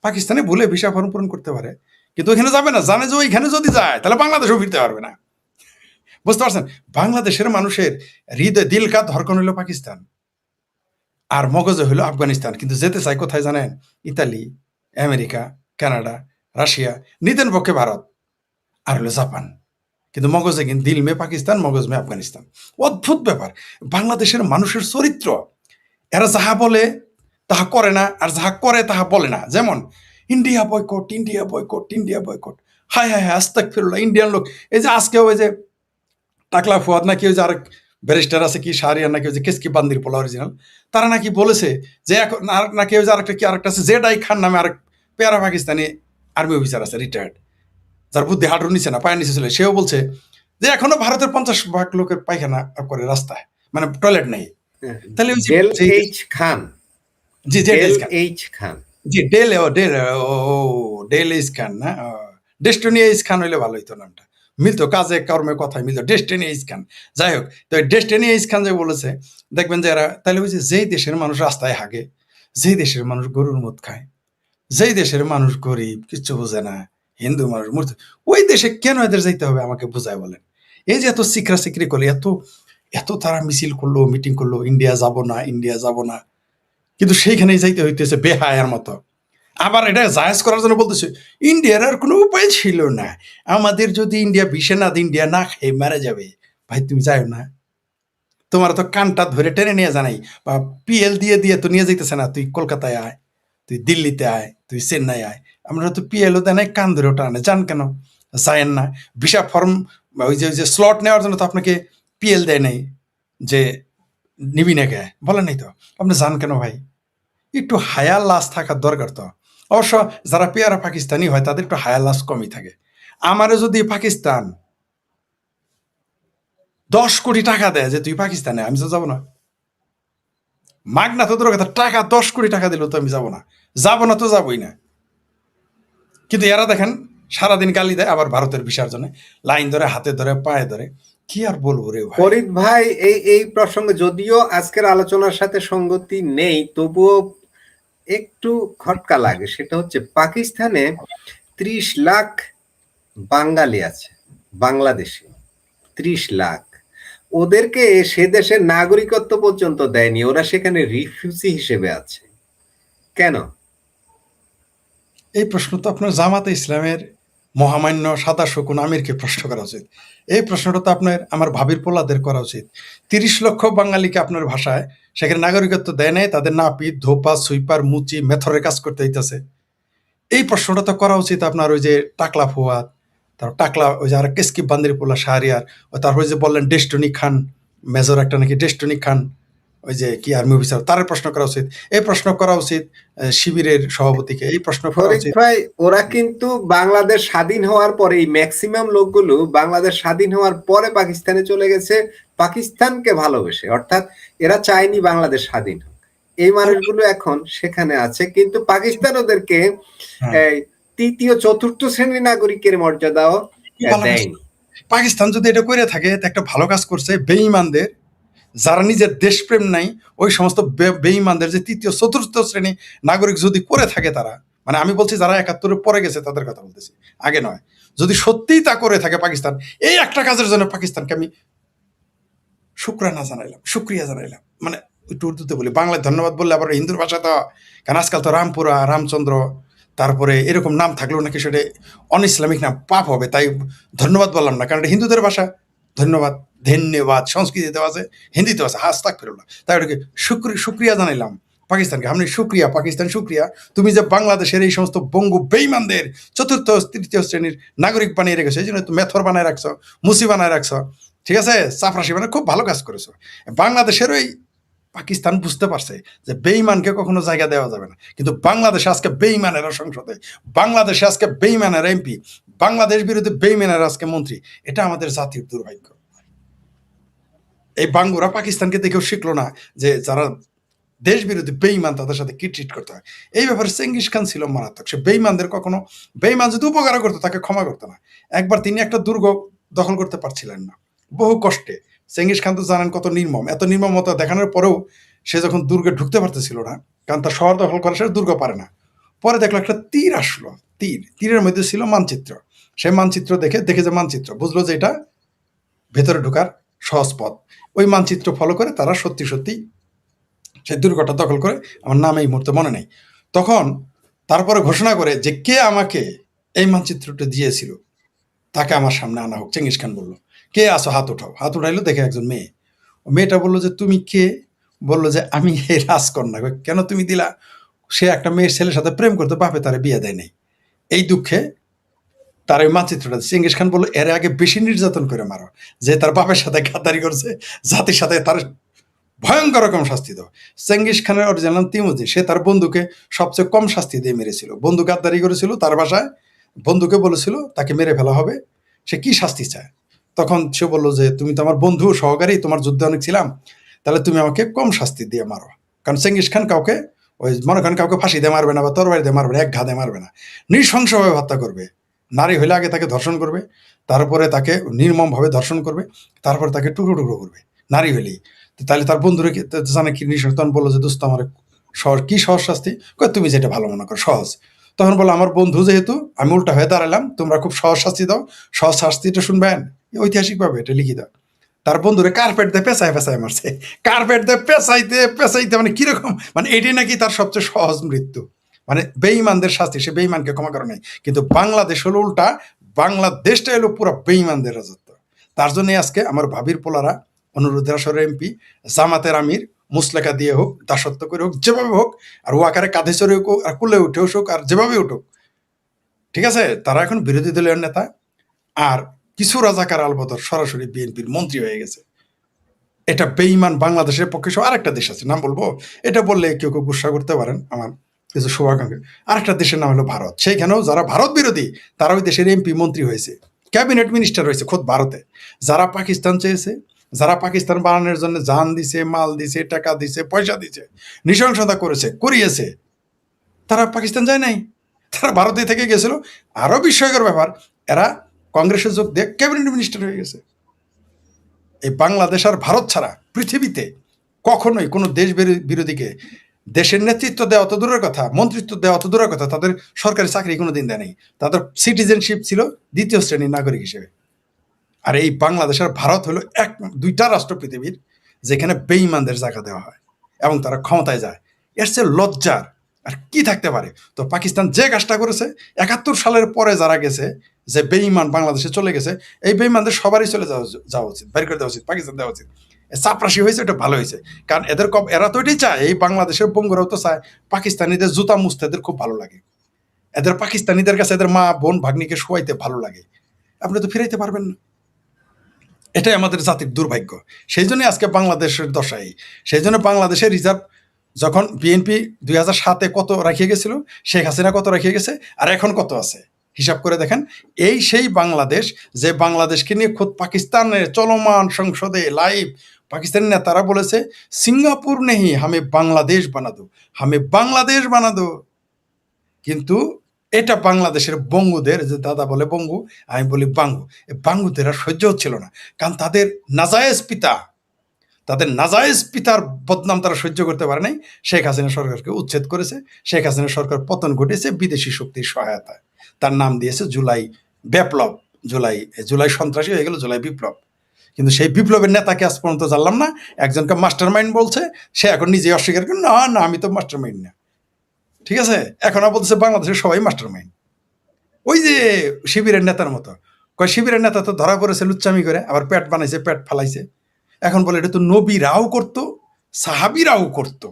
পাকিস্তানে ভুলে ভিসা ফর্ম পূরণ করতে পারে, কিন্তু ওইখানে যাবে না, জানে যে ওইখানে যদি যায় তাহলে বাংলাদেশেও ফিরতে পারবে না। বুঝতে পারছেন? বাংলাদেশের মানুষের হৃদয় দিল কা ধরকন হলো পাকিস্তান, আর মগজে হলো আফগানিস্তান। কিন্তু যেতে চাই কোথায় জানেন? ইতালি, আমেরিকা, কানাডা, রাশিয়া, নিতেন পক্ষে ভারত, আর হলো জাপান। কিন্তু মগজে কিন্তু দিল মে পাকিস্তান, মগজ মে আফগানিস্তান। অদ্ভুত ব্যাপার বাংলাদেশের মানুষের চরিত্র। এরা যাহা বলে তাহা করে না, আর যাহা করে তাহা বলে না। যেমন India boycott, India boycott, India boycott, হায় হায় হায় আস্তাগফিরুল্লাহ, ইন্ডিয়ান লোক। এই যে আজকে ওই যে টাকলা ফুয়াদ নাকি ওই যে আরেক ব্যারিস্টার আছে কি শাহরিয়ার নাকি ওই যে কেসকি বান্দির পোলা অরিজিনাল, তারা নাকি বলেছে যে এখন নাকি ওই যে আরেকটা আছে জেড আই খান নামে আরেক পেয়ারা পাকিস্তানি আর্মি অফিসার আছে রিটায়ার্ড, যার বুদ্ধি হাঁটুর নিচে না পায়ের নিচে ছিল, সেও বলছে যে এখনো ভারতের 50% লোকের পায়খানা করে রাস্তায়, মানে টয়লেট নেই। তাহলে ওই ডেল এইচ খান, জি ডেল এইচ খান, জি ডেল এইচ খান না, ডেস্টিনি এইচ খান হইলে ভালো হইতো নামটা, মিলতো কাজে কর্মে কথায় মিলতো, ডেস্টিনি এইচ খান। যাই হোক, তো ডেস্টিনি এইচ খান যে বলেছে, দেখবেন যে এরা তাহলে ওই যে যেই দেশের মানুষ রাস্তায় হাগে, যেই দেশের মানুষ গরুর মদ খায়, যেই দেশের মানুষ গরিব, কিচ্ছু বোঝে না, হিন্দু মানুষ মূর্তি, ওই দেশে কেন এদের যাইতে হবে আমাকে বুঝায় বলেন। এই যে এত সিকরা সিকরি করলে, এত এত তারা মিছিল করলো, মিটিং করলো, ইন্ডিয়া যাব না, ইন্ডিয়া যাব না, কিন্তু সেইখানেই যাইতে হইতেছে বেহায়ার মতো। আবার এটা জায়েজ করার জন্য বলতেছে ইন্ডিয়ার আর কোনো উপায় ছিল না, আমাদের যদি ইন্ডিয়া ভিসা না দেয়, ইন্ডিয়া না খেয়ে মারা যাবে। ভাই তুমি যাও না, তোমার তো কানটা ধরে টেনে নিয়ে জানাই, বা পিএল দিয়ে দিয়ে তো নিয়ে যাইতেছে না, তুই কলকাতায় আয়, তুই দিল্লিতে আয়, তুই চেন্নাই আয়। আমরা তো পিএলও দেয় নাই, কান ধরেও টানে, যান কেন যায়েন না? ভিসা ফর্ম, ওই যে স্লট নেওয়ার জন্য তো আপনাকে পিএল দেয় নাই, যে নিবি না কে বলেন নাই তো, আপনি যান কেন ভাই? একটু হায়া লাস থাকার দরকার তো। অবশ্য যারা পেয়ারা পাকিস্তানি হয় তাদের একটু হায়া লাস কমই থাকে। আমারও যদি পাকিস্তান 10 কোটি টাকা দেয় যে তুই পাকিস্তানে, আমি তো যাবো না। মাগনা তো তোর কথা, টাকা 10 কোটি টাকা দিলেও তো আমি যাবো না, যাবো না তো যাবোই না। কিন্তু এরা দেখেন সারাদিন গালি দেয়, আবার ভারতের ভিসার জন্য লাইন ধরে, হাতে ধরে, পায়ে ধরে। কি আর বলবো রে ভাই। ফরিদ ভাই, এই প্রসঙ্গে যদিও আজকের আলোচনার সাথে সঙ্গতি নেই, তবুও একটু খটকা লাগে। সেটা হচ্ছে পাকিস্তানে 30 লাখ বাঙালি আছে, বাংলাদেশি 30 লাখ। ওদেরকে সে দেশের নাগরিকত্ব পর্যন্ত দেয়নি, ওরা সেখানে রিফিউজি হিসেবে আছে। কেন? এই প্রশ্ন তো আপনার জামাতে ইসলামের মহামান্য সাদা শকুন আমিরকে প্রশ্ন করা উচিত। এই প্রশ্নটা তো আপনার আমার ভাবির পোলাদের করা উচিত। 30 লক্ষ বাঙালিকে আপনার ভাষায় সেখানে নাগরিকত্ব দেয় নাই, তাদের নাপিত, ধোপা, সুইপার, মুচি, মেথরের কাজ করতে হইতেছে। এই প্রশ্নটা তো করা উচিত আপনার ওই যে টাকলা ফুয়াদ, তারপর টাকলা ওই যে আর কেসকি বান্দির পোলা শাহরিয়ার, তারপর যে বললেন ডেস্টনি খান, মেজর একটা নাকি ডেস্টনি খান, ওই যে কি আর্মি অফিসার, তার প্রশ্ন করা উচিত। এই প্রশ্ন করা উচিত শিবিরের সভাপতিকে, এই প্রশ্ন করা ফরিদ উচিত। ভাই, ওরা কিন্তু বাংলাদেশ স্বাধীন হওয়ার পরে, এই ম্যাক্সিমাম লোকগুলো বাংলাদেশ স্বাধীন হওয়ার পরে পাকিস্তানে চলে গেছে পাকিস্তানকে ভালোবেসে। অর্থাৎ এরা চায়নি বাংলাদেশ স্বাধীন হোক। এই মানুষগুলো এখন সেখানে আছে, কিন্তু পাকিস্তান ওদেরকে হ্যাঁ, এই তৃতীয় চতুর্থ শ্রেণীর নাগরিকের মর্যাদাও কি ভালো কাজ। দেয়নি। পাকিস্তান যদি এটা করে থাকে তো একটা ভালো কাজ করছে। বেঈমানদের, যারা নিজের দেশপ্রেম নাই, ওই সমস্ত বেঈমানদের যে তৃতীয় চতুর্থ শ্রেণী নাগরিক যদি করে থাকে তারা, মানে আমি বলছি যারা 71-এ পরে গেছে তাদের কথা বলতেছি, আগে নয়। যদি সত্যিই তা করে থাকে পাকিস্তান, এই একটা কাজের জন্য পাকিস্তানকে আমি শুক্রিয়া জানাইলাম। মানে একটু উর্দুতে বলি, বাংলায় ধন্যবাদ বললে আবার হিন্দুর ভাষা তো, কারণ আজকাল তো রামপুরা, রামচন্দ্র, তারপরে এরকম নাম থাকলেও নাকি সেটা অন ইসলামিক নাম, পাপ হবে, তাই ধন্যবাদ বললাম না, কারণ এটা হিন্দুদের ভাষা। ধন্যবাদ, ধন্যবাদ সংস্কৃতিতেও আছে, হিন্দিতেও আছে, হাস্তাক ফেরোলা, তাই ওটাকে শুক্রিয়া জানাইলাম পাকিস্তানকে। আপনি শুক্রিয়া পাকিস্তান, শুক্রিয়া তুমি যে বাংলাদেশের এই সমস্ত বঙ্গু বেইমানদের চতুর্থ তৃতীয় শ্রেণীর নাগরিক বানিয়ে রেখেছো, এই জন্য তুমি মেথর বানায় রাখছো, মুসি বানায় রাখছো, ঠিক আছে, চাপরাশি, মানে খুব ভালো কাজ করেছো। বাংলাদেশের ওই পাকিস্তান বুঝতে পারছে যে বেইমানকে কখনো জায়গা দেওয়া যাবে না, কিন্তু বাংলাদেশে আজকে বেইমানেরা সংসদে, বাংলাদেশে আজকে বেইমানেরা এমপি, বাংলাদেশ বিরুদ্ধে বেইমানেরা আজকে মন্ত্রী। এটা আমাদের জাতির দুর্ভাগ্য। এই বাঙ্গুরা পাকিস্তানকে দেখেও শিখলো না যে যারা দেশ বিরোধী বেইমান তাদের সাথে কি ট্রিট করতে হয়। এই ব্যাপারে চেঙ্গিস খান ছিল মারাত্মক। সে বেইমানদের কখনো, বেইমান যদি উপকার করতো তাকে ক্ষমা করতো না। একবার তিনি একটা দুর্গ দখল করতে পারছিলেন না, বহু কষ্টে। চেঙ্গিস খান তো জানেন কত নির্মম, এত নির্মমতা দেখানোর পরেও সে যখন দুর্গে ঢুকতে পারতেছিল না, কারণ তার শহর দখল করা, সে দুর্গ পারে না। পরে দেখলো একটা তীর আসলো, তীরের মধ্যে ছিল মানচিত্র। সে মানচিত্র দেখে যে মানচিত্র, বুঝলো যে এটা ভেতরে ঢোকার সহজ পথ। ওই মানচিত্র ফলো করে তারা সত্যি সত্যি সেই দুর্গটা দখল করে, আমার নাম এই মুহূর্তে মনে নেই। তখন তারপরে ঘোষণা করে যে কে আমাকে এই মানচিত্রটা দিয়েছিল তাকে আমার সামনে আনা হোক। চেঙ্গিস খান বলল, কে আসো, হাত উঠাও। হাত উঠাইলো, দেখে একজন মেয়ে। মেয়েটা বললো যে তুমি কে? বললো যে আমি এই রাজকন্যা। কেন তুমি দিলা? সে একটা মেয়ের ছেলের সাথে প্রেম করতে, বাপে তারে বিয়ে দেয় নাই, এই দুঃখে তার ওই মানচিত্রটা। চেঙ্গিস খান বললো এর আগে বেশি নির্যাতন করে মারো, যে তার বাপের সাথে গাদ্দারি করছে, জাতির সাথে, তার ভয়ঙ্কর রকম শাস্তি দাও। চেঙ্গিস খানের অরিজিনাল নাম তিমুজি। সে তার বন্ধুকে সবচেয়ে কম শাস্তি দিয়ে মেরেছিল। বন্ধু গাদ্দারি করেছিল তার বাসায়, বন্ধুকে বলেছিল তাকে মেরে ফেলা হবে, সে কি শাস্তি চায়। তখন সে বললো যে তুমি তো আমার বন্ধু সহকারী, তোমার যুদ্ধে অনেক ছিলাম, তাহলে তুমি আমাকে কম শাস্তি দিয়ে মারো। কারণ চেঙ্গিস খান কাউকে ওই মনে করেন কাউকে ফাঁসি দিয়ে মারবে না, বা তরবারি দিয়ে মারবে না, এক ঘা দিয়ে মারবে না, নৃশংসভাবে হত্যা করবে। নারী হইলে আগে তাকে ধর্ষণ করবে, তারপরে তাকে নির্মমভাবে ধর্ষণ করবে, তারপরে তাকে টুকরো টুকরো করবে, নারী হইলেই। তাহলে তার বন্ধুরা জানে কি নৃশংস, তখন বললো যে দোস্ত আমার সহজ, কি সহজ শাস্তি? তুমি যেটা ভালো মনে করো সহজ, তখন বলে আমার বন্ধু যেহেতু আমি উল্টা হয়ে দাঁড়ালাম, তোমরা খুব সহজ শাস্তি দাও, সহজ শাস্তিটা শুনবেন ঐতিহাসিকভাবে এটা লিখিত। তার বন্ধুরে কার্পেট দিয়ে পেঁচায় পেঁচায় মারছে, কার্পেট দিয়ে পেঁচাইতে পেঁচাইতে, মানে কিরকম, মানে এটাই নাকি তার সবচেয়ে সহজ মৃত্যু, মানে বেঈমানদের শাস্তি, সে বেঈমানকে ক্ষমা করে নাই। কিন্তু বাংলাদেশ হলো উল্টা, বাংলাদেশটা হলো পুরো বেঈমানদের রাজত্ব। তার জন্য আজকে আমার ভাবির পোলারা, অনুরোধের আসরের এমপি, জামাতের আমির, মুসলেখা দিয়ে হোক, দাসত্ব করে হোক, যেভাবে হোক, আর ওয়াকারে কাঁধে চড়ে হোক, আর কুলে উঠে হোক, আর যেভাবে উঠুক, ঠিক আছে, তারা এখন বিরোধী দলীয় নেতা। আর কিছু রাজাকার আলবদর সরাসরি বিএনপির মন্ত্রী হয়ে গেছে। এটা বেঈমান বাংলাদেশের পক্ষে সহ আরেকটা দেশ আছে, নাম বলবো, এটা বললে কেউ কেউ গুসা করতে পারেন, আমার কিছু শুভাকাঙ্ক্ষী। আরেকটা দেশের নাম হলো ভারত। সেইখানেও যারা ভারত বিরোধী তারা ওই দেশের এমপি মন্ত্রী হয়েছে, ক্যাবিনেট মিনিস্টার হয়েছে খোদ ভারতে। যারা পাকিস্তান চেয়েছে, যারা পাকিস্তান বানানোর জন্য জান দিছে, মাল দিছে, টাকা দিছে, পয়সা দিছে, নৃশংসতা করেছে, করিয়েছে, তারা পাকিস্তান যায় নাই, তারা ভারতে থেকে গেছিল। আরো বিস্ময়কর ব্যাপার, এরা কংগ্রেসের যোগ দিয়ে ক্যাবিনেট মিনিস্টার হয়ে গেছে। এই বাংলাদেশ আর ভারত ছাড়া পৃথিবীতে কখনোই কোনো দেশ বিরোধীকে দেশের নেতৃত্ব দেওয়া অত দূরের কথা, মন্ত্রিত্ব দেওয়া অত দূরের কথা, তাদের সরকারি চাকরি কোনোদিন দেয় নাই। তাদের সিটিজেনশিপ ছিল দ্বিতীয় শ্রেণীর নাগরিক হিসেবে। আর এই বাংলাদেশ আর ভারত হলো দুইটা রাষ্ট্র পৃথিবীর যেখানে বেঈমানদের জায়গা দেওয়া হয় এবং তারা ক্ষমতায় যায়। এর চেয়ে লজ্জার আর কি থাকতে পারে? তো পাকিস্তান যে কাজটা করেছে ৭১ সালের পরে যারা গেছে, যে বেঈমান বাংলাদেশে চলে গেছে, এই বেঈমানদের সবারই চলে যাওয়া উচিত, বের করে দেওয়া উচিত, পাকিস্তান দেওয়া উচিত। চাপরাশি হয়েছে, ওটা ভালো হয়েছে, কারণ এরা তো এটাই চায়, এই বাংলাদেশের বঙ্গরাও তো চায় পাকিস্তানিদের জুতা মুছতে এদের খুব ভালো লাগে, এদের পাকিস্তানিদের কাছে এদের মা বোন ভাগ্নিকে শোয়াইতে ভালো লাগে। আপনি তো ফিরাইতে পারবেন না, এটাই আমাদের জাতির দুর্ভাগ্য। সেই জন্য আজকে বাংলাদেশের দশাই। সেই জন্য বাংলাদেশের রিজার্ভ যখন বিএনপি 2007-এ কত রাখিয়ে গেছিল, শেখ হাসিনা কত রাখিয়ে গেছে, আর এখন কত আছে হিসাব করে দেখেন। এই সেই বাংলাদেশ, যে বাংলাদেশকে নিয়ে খোদ পাকিস্তানের চলমান সংসদে লাইভ পাকিস্তানি নেতারা বলেছে, সিঙ্গাপুর নেই, হামে বাংলাদেশ বানা দো, হামে বাংলাদেশ বানা দো। কিন্তু এটা বাংলাদেশের বঙ্গুদের, যে দাদা বলে বঙ্গু, আমি বলি বাঙ্গু, বাঙ্গুদের আর সহ্য হচ্ছিল না, কারণ তাদের নাজায়েজ পিতার বদনাম তারা সহ্য করতে পারে নাই। শেখ হাসিনা সরকারকে উচ্ছেদ করেছে, শেখ হাসিনা সরকার পতন ঘটেছে বিদেশি শক্তির সহায়তায়। তার নাম দিয়েছে জুলাই বিপ্লব, জুলাই সন্ত্রাসী হয়ে গেল জুলাই বিপ্লব। কিন্তু সেই বিপ্লবের নেতাকে আজ পর্যন্ত জানলাম না। একজনকে মাস্টার মাইন্ড বলছে, সে এখন নিজেই অস্বীকার করে, না না আমি তো মাস্টার মাইন্ড না। ঠিক আছে, এখন বলতেছে বাংলাদেশের সবাই মাস্টার মাইন্ড, ওই যে শিবিরের নেতার মতো। কয় শিবিরের নেতা তো ধরা পড়েছে লুচ্চামি করে, আবার পেট বানাইছে, পেট ফালাইছে। এখন বলে এটা তো নবীরাও করতো, সাহাবিরাও করতো।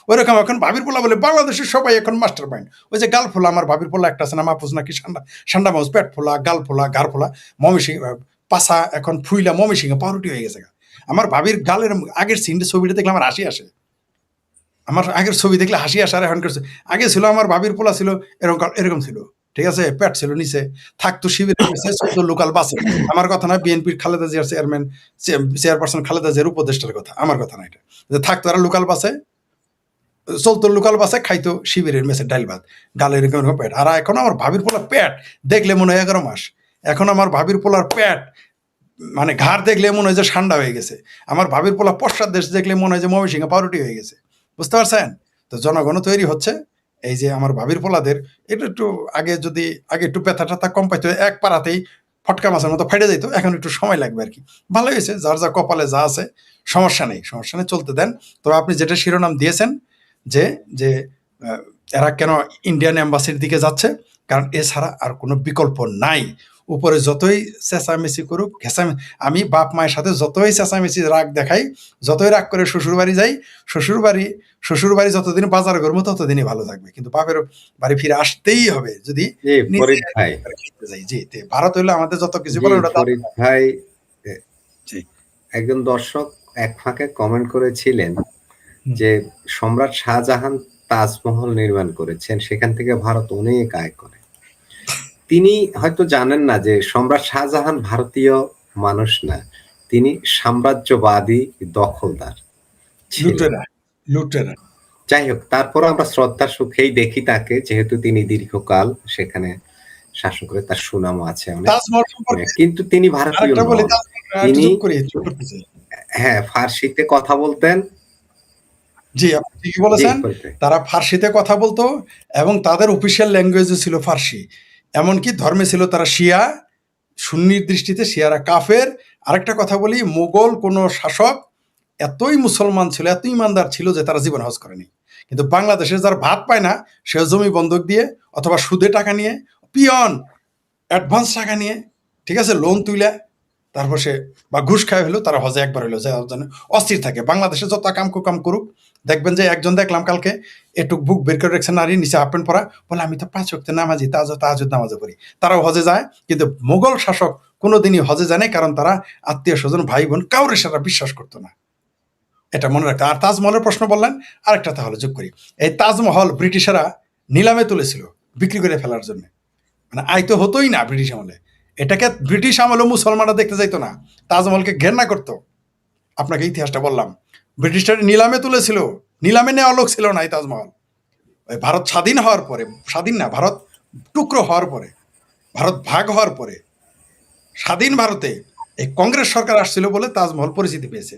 ওইরকম এখন ভাবির পোলা বলে বাংলাদেশের সবাই এখন মাস্টার মাইন্ড। ওই যে গাল ফোলা, আমার ভাবির পোলা একটা আছে না, মাহফুজ নাকি, ঠান্ডা মাউস, পেট ফোলা, গাল ফোলা, গার ফোলা, ময়মনসিংহ পাশা এখন ফুইলা ময়মনসিংহে পাউরুটি হয়ে গেছে। আমার ভাবির গালের আগের সিনটা ছবিটা দেখলে আমার হাসি আসে, আমার আগের ছবি দেখলে হাসি আসে। আর এখন করছে, আগে ছিল আমার ভাবির পোলা ছিল এরকম ছিল, ঠিক আছে, পেট ছিল নিচে, থাকতো শিবিরের নিচে, লোকাল বাসে। আমার কথা না, বিএনপির খালেদা জিয়ার চেয়ারপারসন খালেদা জিয়ার উপদেষ্টার কথা, আমার কথা না এটা। যে থাকতো আর লোকাল বাসে, চলতো লোকাল বাসে, খাইতো শিবিরের মেসের ডাইল ভাত, গালের এরকম পেট। আর এখন আমার ভাবির পোলা পেট দেখলে মনে হয় 11 মাস। এখন আমার ভাবির পোলার পেট, মানে ঘাড় দেখলে মনে হয় যে ঠান্ডা হয়ে গেছে। আমার ভাবির পোলা পশ্চাৎ দেশ দেখলে মনে হয় যে ময়মনসিংহে পাউরুটি হয়ে গেছে। বুঝতে পারছেন? তো জনগণ তৈরি হচ্ছে, এই যে আমার ভাবির পোলাদের এটা একটু আগে একটু ব্যথা ট্যাথা কম পাইতো, এক পাড়াতেই ফটকা মাছের মতো ফেটে যেত, এখন একটু সময় লাগবে আর কি। ভালো হয়েছে, যার যা কপালে যা আছে, সমস্যা নেই, চলতে দেন। তবে আপনি যেটা শিরোনাম দিয়েছেন যে যে এরা কেন ইন্ডিয়ান এম্বাসির দিকে যাচ্ছে, কারণ এছাড়া আর কোনো বিকল্প নাই। উপরে যতই চেঁচামেচি করুক, আমি বাপ মায়ের সাথে যতই চেঁচামেচি রাগ দেখাই, যতই রাগ করে শ্বশুর বাড়ি যাই, শ্বশুর বাড়ি যতদিন বাজার করবো ততদিনই ভালো থাকবে, কিন্তু বাপের বাড়ি ফিরে আসতেই হবে যদি যাই। জি, ভারত হইলে আমাদের যত কিছু বলে ওটা ভাই। একজন দর্শক এক ফাঁকে কমেন্ট করেছিলেন যে সম্রাট শাহজাহান তাজমহল নির্মাণ করেছেন, সেখান থেকে ভারত অনেক আয় করে। তিনি হয়তো জানেন না যে সম্রাট শাহজাহান ভারতীয় মানুষ না, তিনি সাম্রাজ্যবাদী দখলদার, লুটেরা। যাই হোক, তারপর আমরা শ্রদ্ধার সুখেই দেখি তাকে, যেহেতু তিনি দীর্ঘকাল সেখানে শাসন করে, তার সুনাম আছে অনেক। কিন্তু তিনি ভারতীয় নন, তিনি ফার্সিতে কথা বলতেন, জি, আপনি ঠিকই জি বলেছেন। ফরিদ ভাই। তারা ফার্সিতে কথা বলতো এবং তাদের অফিসিয়াল ল্যাঙ্গুয়েজও ছিল ফার্সি। এমনকি ধর্মে ছিল তারা শিয়া, সুন্নির দৃষ্টিতে শিয়ারা কাফের। আরেকটা কথা বলি, মোগল কোনো শাসক এতই মুসলমান ছিল, এত ইমানদার ছিল যে তারা জীবনে হজ করেনি। কিন্তু বাংলাদেশে যারা ভাত পায় না, সে জমি বন্ধক দিয়ে অথবা সুদে টাকা নিয়ে, পিয়ন অ্যাডভান্স টাকা নিয়ে, ঠিক আছে, লোন তুলে, তারপর সে বা ঘুষ খায় হলো তারা হজে একবার হলো যে যেন অস্থির থাকে। বাংলাদেশে যত কাম কুকাম করুক, দেখবেন যে একজন দেখলাম কালকে একটু বুক বের করে রেখেছে, নারী নিচে হাফ প্যান্ট পরা, বলে আমি তো 5 ওয়াক্ত নামাজি, তাহাজ্জুদ নামাজে পড়ি। তারাও হজে যায়, কিন্তু মোগল শাসক কোনোদিনই হজে যায় নাই, কারণ তারা আত্মীয় স্বজন ভাই বোন কাউরে সেটা বিশ্বাস করতো না। এটা মনে রাখতে। আর তাজমহলের প্রশ্ন বললেন, আরেকটা তাহলে যোগ করি। এই তাজমহল ব্রিটিশেরা নিলামে তুলেছিল বিক্রি করে ফেলার জন্য। মানে আয় তো হতোই না ব্রিটিশ আমলে। এটাকে ব্রিটিশ আমলে মুসলমানরা দেখতে যাইতো না, তাজমহলকে ঘেন্না করতো। আপনাকে ইতিহাসটা বললাম, ব্রিটিশরা নিলামে তুলেছিল, নিলামে নেওয়া লোক ছিল না এই তাজমহল। ওই ভারত স্বাধীন হওয়ার পরে, স্বাধীন না, ভারত টুকরো হওয়ার পরে, ভারত ভাগ হওয়ার পরে, স্বাধীন ভারতে এই কংগ্রেস সরকার আসছিল বলে তাজমহল পরিচিতি পেয়েছে,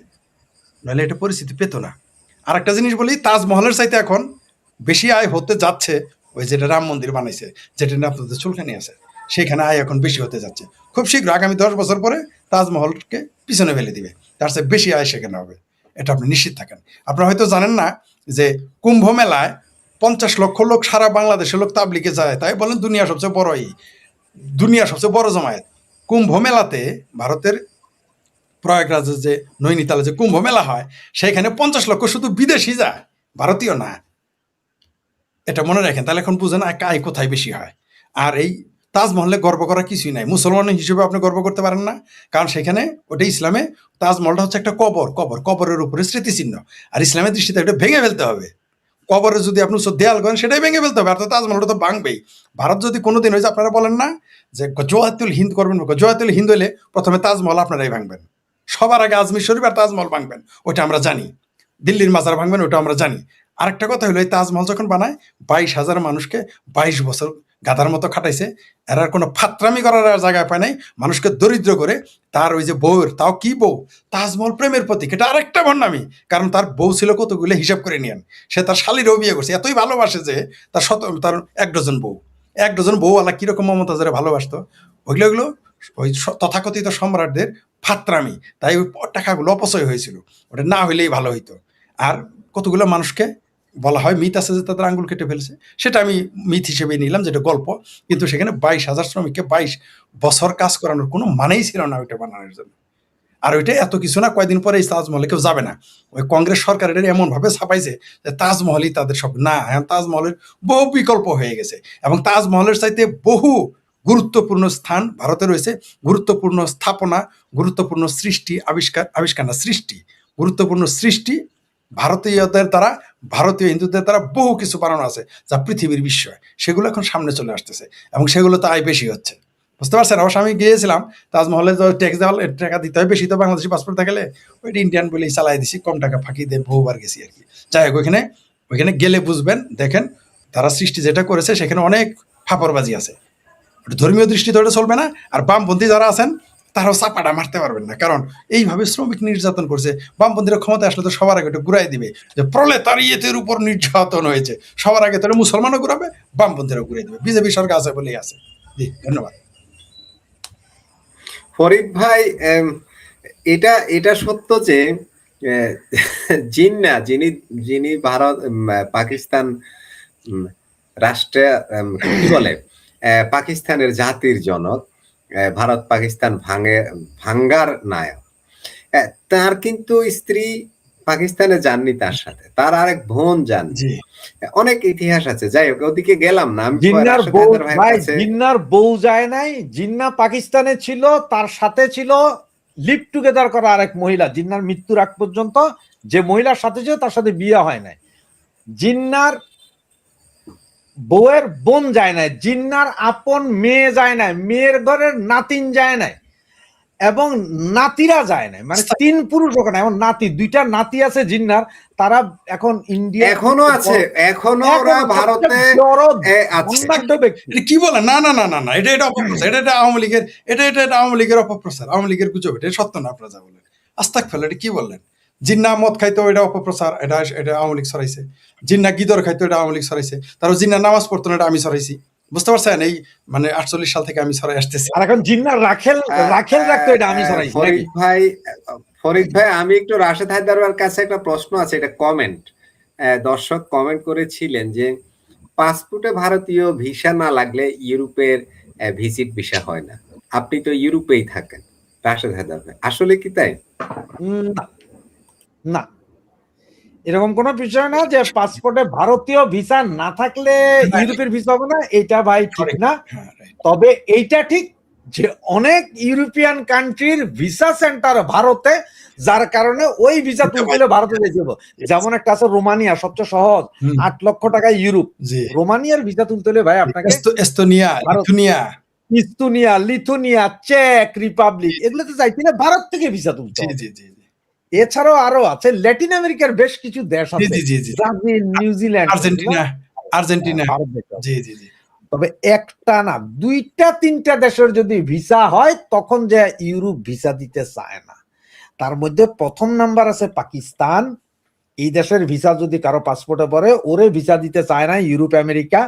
নাহলে এটা পরিচিতি পেত না। আর একটা জিনিস বলি, তাজমহলের চাইতে এখন বেশি আয় হতে যাচ্ছে ওই যেটা রাম মন্দির বানাইছে, যেটা নিয়ে আপনাদের চুলখানি আছে, সেখানে আয় এখন বেশি হতে যাচ্ছে। খুব শীঘ্র আগামী 10 বছর পরে তাজমহলকে পিছনে ফেলে দিবে, তার চেয়ে বেশি আয় সেখানে হবে, এটা আপনি নিশ্চিত থাকেন। আপনারা হয়তো জানেন না যে কুম্ভ মেলায় 50 লক্ষ লোক সারা বাংলাদেশের লোক তাবলিগে যায়, তাই বলেন দুনিয়ার সবচেয়ে বড় দুনিয়ার সবচেয়ে বড় জমায়েত। কুম্ভ মেলাতে ভারতের প্রয়াগরাজের যে নৈনিতালে যে কুম্ভ মেলা হয়, সেখানে 50 লক্ষ শুধু বিদেশি যায়, ভারতীয় না। এটা মনে রাখেন, তাহলে এখন বুঝেন আয় কোথায় বেশি হয়। আর এই তাজমহলে গর্ব করা কিছুই নাই, মুসলমান হিসেবে আপনি গর্ব করতে পারেন না, কারণ সেখানে ওটা ইসলামে, তাজমহলটা হচ্ছে একটা কবরের উপরে স্মৃতিচিহ্ন। আর ইসলামের দৃষ্টিতে এটা ভেঙে ফেলতে হবে। কবরে যদি আপনি দেয়াল করেন, সেটাই ভেঙে ফেলতে হবে। আর তো তাজমহলটা তো ভাঙবেই। ভারত যদি কোনোদিন হয়েছে, আপনারা বলেন না যে জোয়াতুল হিন্দ করবেন, জোয়াতুল হিন্দ হলে প্রথমে তাজমহল আপনারাই ভাঙবেন, সবার আগে আজমির শরীফ আর তাজমহল ভাঙবেন, ওটা আমরা জানি। দিল্লির মাজার ভাঙবেন, ওটা আমরা জানি। আরেকটা কথা হলো, এই তাজমহল যখন বানায় 22,000 মানুষকে 22 বছর গাধার মতো খাটাইছে। এরা কোনো ফাত্রামি করার আর জায়গায় পায় নাই, মানুষকে দরিদ্র করে। তার ওই যে বউয়ের, তাও কি বউ, তাজমহল প্রেমের প্রতীক, এটা আরেকটা ভণ্ডামি। কারণ তার বউ ছিল কতগুলো, হিসাব করে নিয়েন। সে তার শালিরও বিয়ে করছে, এতই ভালোবাসে যে তার 1 ডজন বউ, 1 ডজন বউ আলা কিরকম মমতাজের ভালোবাসতো। ওইগুলো ওই তথাকথিত সম্রাটদের ফাত্রামি, তাই ওই টাকাগুলো অপচয় হয়েছিল, ওটা না হইলেই ভালো হইতো। আর কতগুলো মানুষকে বলা হয় মিথ আছে যে তাদের আঙ্গুল কেটে ফেলছে, সেটা আমি মিথ হিসেবে নিলাম, যেটা গল্প। কিন্তু সেখানে 22,000 শ্রমিককে 22 বছর কাজ করানোর কোনো মানেই ছিল না ওইটা বানানোর জন্য। আর ওইটা এত কিছু না, কয়েকদিন পরে এই তাজমহলে কেউ যাবে না। ওই কংগ্রেস সরকার এটা এমনভাবে ছাপাইছে যে তাজমহলই তাদের সব না। এখন তাজমহলের বহু বিকল্প হয়ে গেছে, এবং তাজমহলের চাইতে বহু গুরুত্বপূর্ণ স্থান ভারতে রয়েছে, গুরুত্বপূর্ণ স্থাপনা, গুরুত্বপূর্ণ সৃষ্টি, গুরুত্বপূর্ণ সৃষ্টি ভারতীয়দের দ্বারা, ভারতীয় হিন্দুদের দ্বারা বহু কিছু বানানো আছে যা পৃথিবীর বিস্ময়। সেগুলো এখন সামনে চলে আসতেছে, এবং সেগুলোতে আয় বেশি হচ্ছে। বুঝতে পারছেন? অবশ্য আমি গিয়েছিলাম তাজমহলে, তো ট্যাক্স দেওয়া, টাকা দিতে হয় বেশি, তো বাংলাদেশি পাসপোর্ট থাকলে ওইটা ইন্ডিয়ান বলেই চালাই দিছি, কম টাকা ফাঁকি দিয়ে বহুবার গেছি আর কি। যাই হোক, ওইখানে গেলে বুঝবেন, দেখেন তারা সৃষ্টি যেটা করেছে সেখানে অনেক ফাপড়বাজি আছে। ওটা ধর্মীয় দৃষ্টিতে ওটা চলবে না। আর বামপন্থী যারা আছেন তারাও চাপাটা মারতে পারবেন না, কারণ এইভাবে শ্রমিক নির্যাতন করছে। বামপন্থীরা ক্ষমতা আসলে তো সবার আগে ওটা ঘুরাই দিবে যে প্রলেতারিয়েতের উপর নির্যাতন হয়েছে, সবার আগে তাহলে মুসলমানও ঘুরাবে, বামপন্থীরাও ঘুরাই দিবে। বিজেপি সরকার আছে বলেই আছে। জি, ধন্যবাদ। ফরিদ ভাই, এটা এটা সত্য যে আহ, জিন্না, যিনি যিনি ভারত পাকিস্তান রাষ্ট্রে, কি বলে, পাকিস্তানের জাতির জনক, ভারত পাকিস্তান ভাঙ্গার নায়ক, তার কিন্তু স্ত্রী পাকিস্তানে যাননি, তার সাথে তার আরেক বোন যান। জি, অনেক ইতিহাস আছে। যাই হোক, ওদিকে গেলাম না আমি। জিন্নার রাশেদ বউ, হায়দার ভাইয়ের ভাই কাছে জিন্নার বউ যায় নাই, জিন্না পাকিস্তানে ছিল, তার সাথে ছিল লিভ টুগেদার করা আরেক মহিলা। জিন্নার মৃত্যুর আগ পর্যন্ত যে মহিলার সাথে ছিল তার সাথে বিয়ে হয় নাই। জিন্নার বউয়ের বোন যায় নাই, জিন্নার আপন মেয়ে যায় নাই, মেয়ের ঘরের নাতিন যায় নাই, এবং নাতিরা যায় নাই। মানে 3 পুরুষ ওখানে, এখন নাতি 2টা নাতি আছে জিন্নার, তারা এখন ইন্ডিয়া এখনো আছে, এখনো ওরা ভারতে আছে। ব্যক্তি। এটা কি বলেন? না না না না না, এটা অপপ্রচার, এটা আওয়ামী লীগের, এটা আওয়ামী লীগের অপপ্রচার, আওয়ামী লীগের গুজব, এটা সত্য না। আপনারা যা বলেন আস্তাগফিরুল্লাহ, এটা কি বললেন? জিন্না মদ খাইতো এটা অপপ্রচার, এটা আওয়ামী লীগ ছড়াইছে। জিন্না গিদর খাইতো এটা আওয়ামী লীগ ছড়াইছে। তারপর জিন্না নামাজ পড়তো না, এটা আমি ছড়াইছি। বুঝতে পারছেন? এই মানে 48 সাল থেকে আমি ছড়াই আসতেছি। আর এখন জিন্নার রাখেল রাখতো, এটা আমি ছড়াইছি নাকি? ফরিদ ভাই, আমি একটু রাশেদ হায়দারের কাছে একটা প্রশ্ন আছে, এটা কমেন্ট। দর্শক কমেন্ট করেছিলেন যে পাসপোর্টে ভারতীয় ভিসা না লাগলে ইউরোপের ভিজিট ভিসা হয় না। আপনি তো ইউরোপেই থাকেন রাশেদ হায়দার ভাই, আসলে কি তাই? না, না, এরকম কোনো বিষয় না যে পাসপোর্টে ভারতীয় ভিসা না থাকলে ইউরোপের ভিসা হবে না, এটা ভাই ঠিক না। তবে এইটা ঠিক যে অনেক ইউরোপিয়ান কান্ট্রির ভিসা সেন্টার ভারতে, যার কারণে ওই ভিসা তুলতে হলে ভারতে যেতে হবে। যেমন একটা আছে রোমানিয়া, সবচেয়ে সহজ, 8 লক্ষ টাকা ইউরোপ। রোমানিয়ার ভিসা তুলতে হলে ভাই আপনাকে ইস্তোনিয়া, লিথুনিয়া, চেক রিপাবলিক এগুলোতে যাইতে হলে ভারত থেকে ভিসা তুলতে হবে। এছাড়াও আরো আছে ল্যাটিন আমেরিকার বেশ কিছু দেশ আছে, ব্রাজিল, নিউজিল্যান্ড, আর্জেন্টিনা। তবে একটা না, 2-3টা দেশের যদি ভিসা হয় তখন যে ইউরোপ ভিসা দিতে চায় না। তার মধ্যে প্রথম নাম্বার আছে পাকিস্তান। এই দেশের ভিসা যদি কারো পাসপোর্টে পড়ে, ওরে ভিসা দিতে চায় না ইউরোপ আমেরিকা।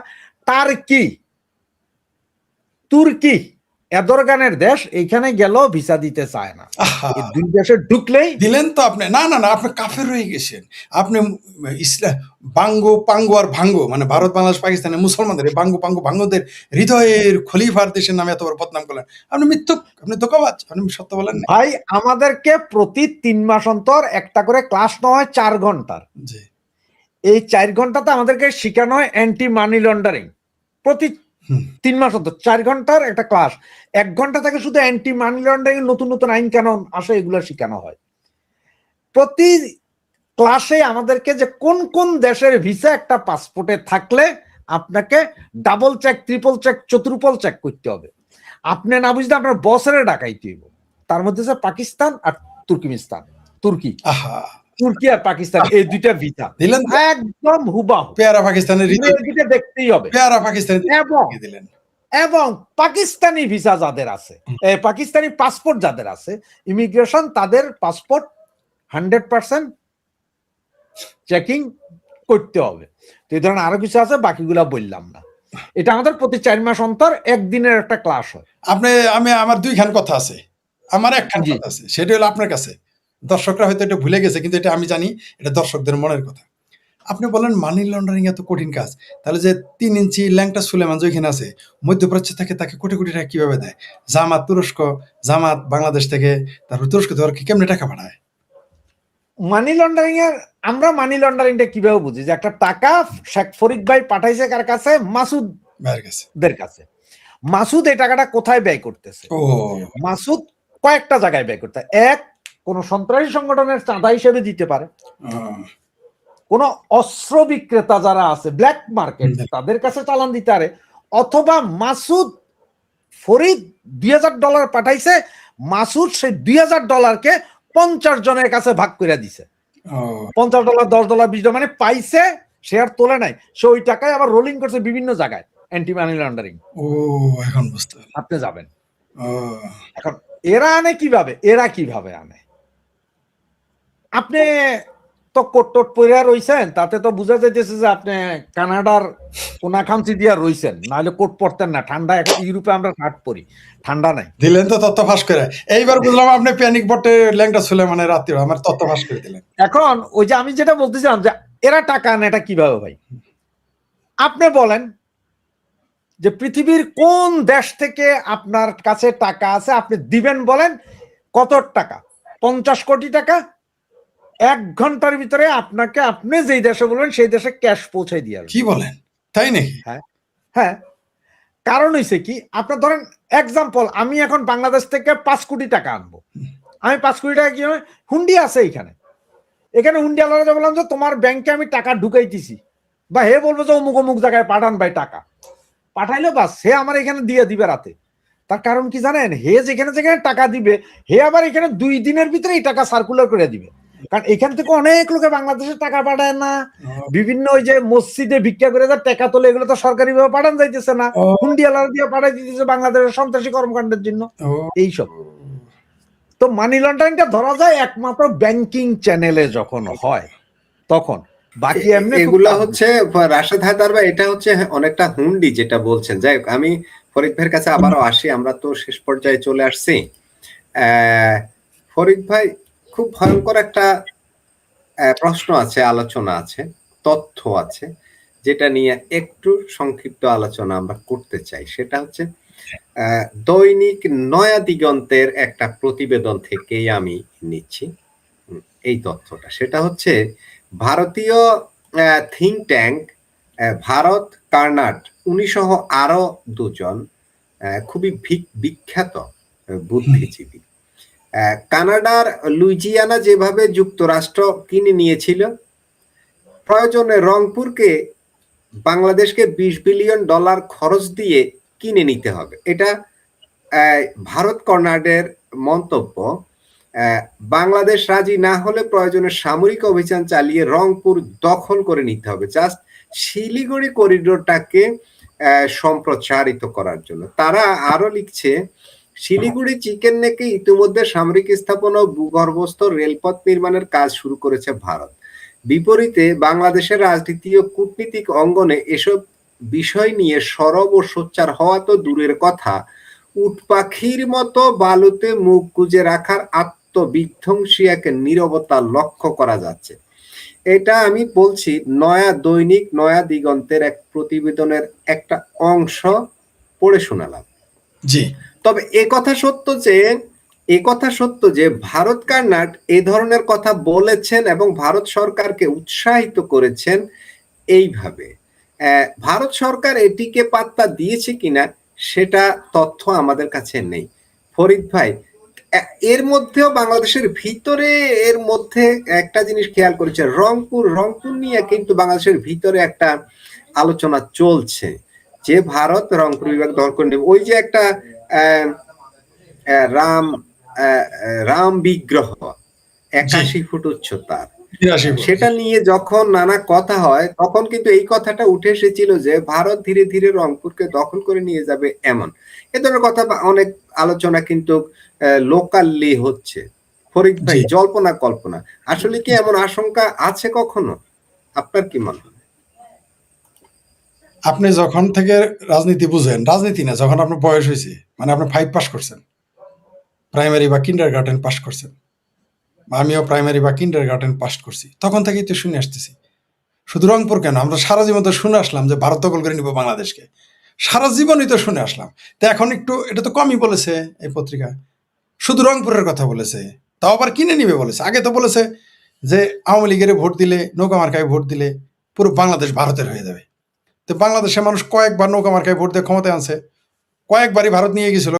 তুর্কি এদরগানের দেশ, এইখানে গেল ভিসা দিতে চায় না। এই দুই দেশে ঢুকলেই দিলেন তো আপনি। না, আপনি কাফের রয়ে গেছেন। আপনি ইসলাম পাঙ্গু আর ভাঙ্গো, মানে ভারত, বাংলাদেশ, পাকিস্তানের মুসলমানদের ভাঙ্গোদের হৃদয়ের খলিফার দেশের নামে এত বড় বদনাম করলেন। আপনি মিথ্যুক, আপনি ধোঁকাবাজ, আপনি সত্য বলেন না। ভাই, আমাদেরকে প্রতি 3 মাস অন্তর একটা করে ক্লাস নেওয়া হয় 4 ঘন্টার। এই 4 ঘন্টাতে আমাদেরকে শেখানো হয় অ্যান্টি মানি লন্ডারিং। প্রতি 3 মাস অন্তর 4 ঘন্টার একটা ক্লাস। 1 ঘন্টা থেকে শুধু অ্যান্টি মানি লন্ডারিং নতুন নতুন আইন কানুন আসে, এগুলো শেখানো হয়। প্রতি ক্লাসে আমাদেরকে যে কোন কোন দেশের ভিসা একটা পাসপোর্টে থাকলে আপনাকে ডাবল চেক, ট্রিপল চেক, চতুর্পল চেক করতে হবে। আপনি না বুঝলে আপনার বসের ডাকাইতে হইব। তার মধ্যে আছে পাকিস্তান আর তুর্কিমিস্তান। তুর্কি আর পাকিস্তান, এই দুইটা ভিসা একদম হুবাহু পেয়ারা পাকিস্তানের দেখতেই হবে। এবং পাকিস্তানি ভিসা যাদের আছে, পাকিস্তানি পাসপোর্ট যাদের আছে, ইমিগ্রেশন তাদের পাসপোর্ট 100% চেকিং করতে হবে। তো এই ধরনের আরো কিছু আছে, বাকিগুলা বললাম না। এটা আমাদের প্রতি 4 মাস অন্তর একদিনের একটা ক্লাস হয়। আমার 2খান কথা আছে, আমার 1খান কথা আছে, সেটা হলো আপনার কাছে। দর্শকরা হয়তো এটা ভুলে গেছে, কিন্তু এটা আমি জানি, এটা দর্শকদের মনের কথা। আপনি বলেন মানি লন্ডারিং এত কঠিন কাজ, তাহলে যে 3 ইঞ্চি ল্যাংটা সুলেমান যেখানে আছে মধ্যপ্রাচ্য থেকে, তাকে কোটি কোটি টাকা কিভাবে দেয়? জামাত বাংলাদেশ থেকে, তারপর তুরস্ক থেকে কেমনে টাকা পাঠায়? মানি লন্ডারিং এর, আমরা মানি লন্ডারিংটা কিভাবে বুঝি? যে একটা টাকা শেখ ফরিদ ভাই পাঠাইছে কার কাছে? মাসুদ ভাইয়ের কাছে। মাসুদ এই টাকাটা কোথায় ব্যয় করতেছে? মাসুদ কয়েকটা জায়গায় ব্যয় করতে। এক, কোন সন্ত্রাসী সংগঠনের চাঁদা হিসেবে দিতে পারে। কোন অস্ত্র বিক্রেতা যারা আছে, ব্ল্যাক মার্কেট, তাদের কাছে চালান দিতে পারে। অথবা মাসুদ ফরিদ $2000 পাঠাইছে, মাসুদ সেই $2000 50 জনের কাছে ভাগ করে দিছে। $50, $10, $20, মানে পাইছে, সে আর তোলে নাই, সে ওই টাকায় আবার রোলিং করছে বিভিন্ন জায়গায়, অ্যান্টি মানি লন্ডারিং। এখন বুঝতে আপনি যাবেন। এখন এরা কিভাবে আনে? আপনি তো কোট পরে রইছেন, তাতে তো বোঝা যাইতেছে যে আপনি কানাডার কোনাখামসি দিয়া রইছেন, নাহলে কোট পরতেন না। ঠান্ডা, এখন ইউরোপে আমরা শার্ট পরি, ঠান্ডা নাই। দিলেন তো তথ্য ফাঁস করে। এইবার বুঝলাম আপনি প্যানিক বটে ল্যাংটা সুলেমানের রাত্রি আমার তথ্য ফাঁস করে দিলেন। এখন ওই যে আমি যেটা বলতেছিলাম যে এরা টাকা আনে, এটা কিভাবে ভাই? আপনি বলেন যে পৃথিবীর কোন দেশ থেকে আপনার কাছে টাকা আছে, আপনি দিবেন, বলেন কত টাকা? 50 কোটি টাকা। 1 ঘন্টার ভিতরে আপনাকে, আপনি যেই দেশে বলবেন সেই দেশে ক্যাশ পৌঁছে দিয়ে আসবে। কি বলেন, তাই নাকি? হ্যাঁ। কারণ হইছে কি, আপনার ধরেন এক্সাম্পল, আমি এখন বাংলাদেশ থেকে 5 কোটি টাকা আনবো। আমি 5 কোটি টাকা কি হবে, হুন্ডি আছে এখানে হুন্ডি আলাদা বললাম যে তোমার ব্যাংকে আমি টাকা ঢুকাইতেছি, বা হে বলবো যে অমুক অমুক জায়গায় পাঠান ভাই, টাকা পাঠাইলে বাস হে আমার এখানে দিয়ে দিবে রাতে। তার কারণ কি জানেন? হে যেখানে যেখানে টাকা দিবে, হে আবার এখানে 2 দিনের ভিতরে এই টাকা সার্কুলার করে দিবে। কারণ এখান থেকে অনেক লোকে বাংলাদেশে টাকা পাঠায় না, বিভিন্ন ওই যে মসজিদে ভিক্ষা করে টাকা তোলে, এগুলো তো সরকারি ভাবে পাঠান যাইতেছে না, হুন্ডি আলাদা দিয়ে পাঠাই দিতেছে বাংলাদেশের সন্ত্রাসী কর্মকাণ্ডের জন্য। এইসব তো মানি লন্ডারিংটা ধরা যায় একমাত্র ব্যাংকিং চ্যানেলে যখন হয় তখন, বাকি এমনি এগুলা হচ্ছে রাশেদ হায়দার ভাই, এটা হচ্ছে অনেকটা হুন্ডি যেটা বলছেন। যাই হোক, আমি ফরিদ ভাইয়ের কাছে আবারও আসি, আমরা তো শেষ পর্যায়ে চলে আসছি। ফরিদ ভাই, খুব ভয়ঙ্কর একটা প্রশ্ন আছে, আলোচনা আছে, তথ্য আছে, যেটা নিয়ে একটু সংক্ষিপ্ত আলোচনা আমরা করতে চাই। সেটা হচ্ছে দৈনিক নয়া দিগন্তের একটা প্রতিবেদন থেকেই আমি নিচ্ছি এই তথ্যটা। সেটা হচ্ছে ভারতীয় থিঙ্ক ট্যাঙ্ক ভারত কার্নাট, উনি সহ আরো দুজন খুবই বিখ্যাত বুদ্ধিজীবী কানাডার লুইজিয়ানা যেভাবে যুক্তরাষ্ট্র কিনে নিয়েছিল, প্রয়োজনে রংপুরকে বাংলাদেশকে $20 বিলিয়ন খরচ দিয়ে কিনে নিতে হবে। এটা ভারত কর্নাডের মন্তব্য। বাংলাদেশ রাজি না হলে প্রয়োজনে সামরিক অভিযান চালিয়ে রংপুর দখল করে নিতে হবে, জাস্ট শিলিগুড়ি করিডোরটাকে সম্প্রসারিত করার জন্য। তারা আরো লিখছে, শিলিগুড়ি চিকেন নেকে ইতিমধ্যে সামরিক স্থাপনা ও ভূগর্ভস্থ রেলপথ নির্মাণের কাজ শুরু করেছে ভারত। বিপরীতে বাংলাদেশের রাজনীতি ও কূটনীতিক অঙ্গনে এসব বিষয় নিয়ে সরব ও সোচ্চার হওয়া তো দূরের কথা, উট পাখির মতো বালুতে মুখ গুজে রাখার আত্মবিধ্বংসী এক নীরবতা লক্ষ্য করা যাচ্ছে। এটা আমি বলছি নয়া দৈনিক নয়া দিগন্তের এক প্রতিবেদনের একটা অংশ পড়ে শোনালাম। জি, তবে কথা সত্য যে ভারত কার্নাট এই ধরনের কথা বলেছেন এবং ভারত সরকারকে উৎসাহিত করেছেন এইভাবে। ভারত সরকার এটিকে পাত্তা দিয়েছে কিনা সেটা তথ্য আমাদের কাছে নেই। ফরিদ ভাই, এর মধ্যেও বাংলাদেশের ভিতরে এর মধ্যে একটা জিনিস খেয়াল করেছে, রংপুর নিয়ে কিন্তু বাংলাদেশের ভিতরে একটা আলোচনা চলছে যে ভারত রংপুর বিভাগ দখল করে নেবে। ওই যে একটা রাম বিগ্রহ 81 ফুট উচ্চতার, সেটা নিয়ে যখন নানা কথা হয় তখন কিন্তু এই কথাটা উঠে এসেছিল যে ভারত ধীরে ধীরে রংপুরকে দখল করে নিয়ে যাবে, এমন এ ধরনের কথা অনেক আলোচনা কিন্তু লোকালি হচ্ছে। ফরিদ ভাই, জল্পনা কল্পনা আসলে কি এমন আশঙ্কা আছে কখনো? আপনার কি মনে হয়? আপনি যখন থেকে রাজনীতি বুঝেন, রাজনীতি না, যখন আপনার বয়স হয়েছে, মানে আপনি 5 পাস করছেন, প্রাইমারি বা কিন্ডার গার্ডেন পাস করছেন, আমিও প্রাইমারি বা কিন্ডার গার্ডেন পাস করছি, তখন থেকেই তো শুনে আসতেছি। শুধু রংপুর কেন, আমরা সারা জীবন তো শুনে আসলাম যে ভারত দখল করে নিব বাংলাদেশকে, সারা জীবনই তো শুনে আসলাম। তো এখন একটু এটা তো কমই বলেছে এই পত্রিকা, শুধু রংপুরের কথা বলেছে, তাও আবার কিনে নিবে বলেছে। আগে তো বলেছে যে আওয়ামী লীগের ভোট দিলে, নৌকা মার্কায় ভোট দিলে পুরো বাংলাদেশ ভারতের হয়ে যাবে। তো বাংলাদেশের মানুষ কয়েকবার নৌকা মার্কায় ভোট দিয়ে ক্ষমতায় আনছে, কয়েকবারই ভারত নিয়ে গেছিল।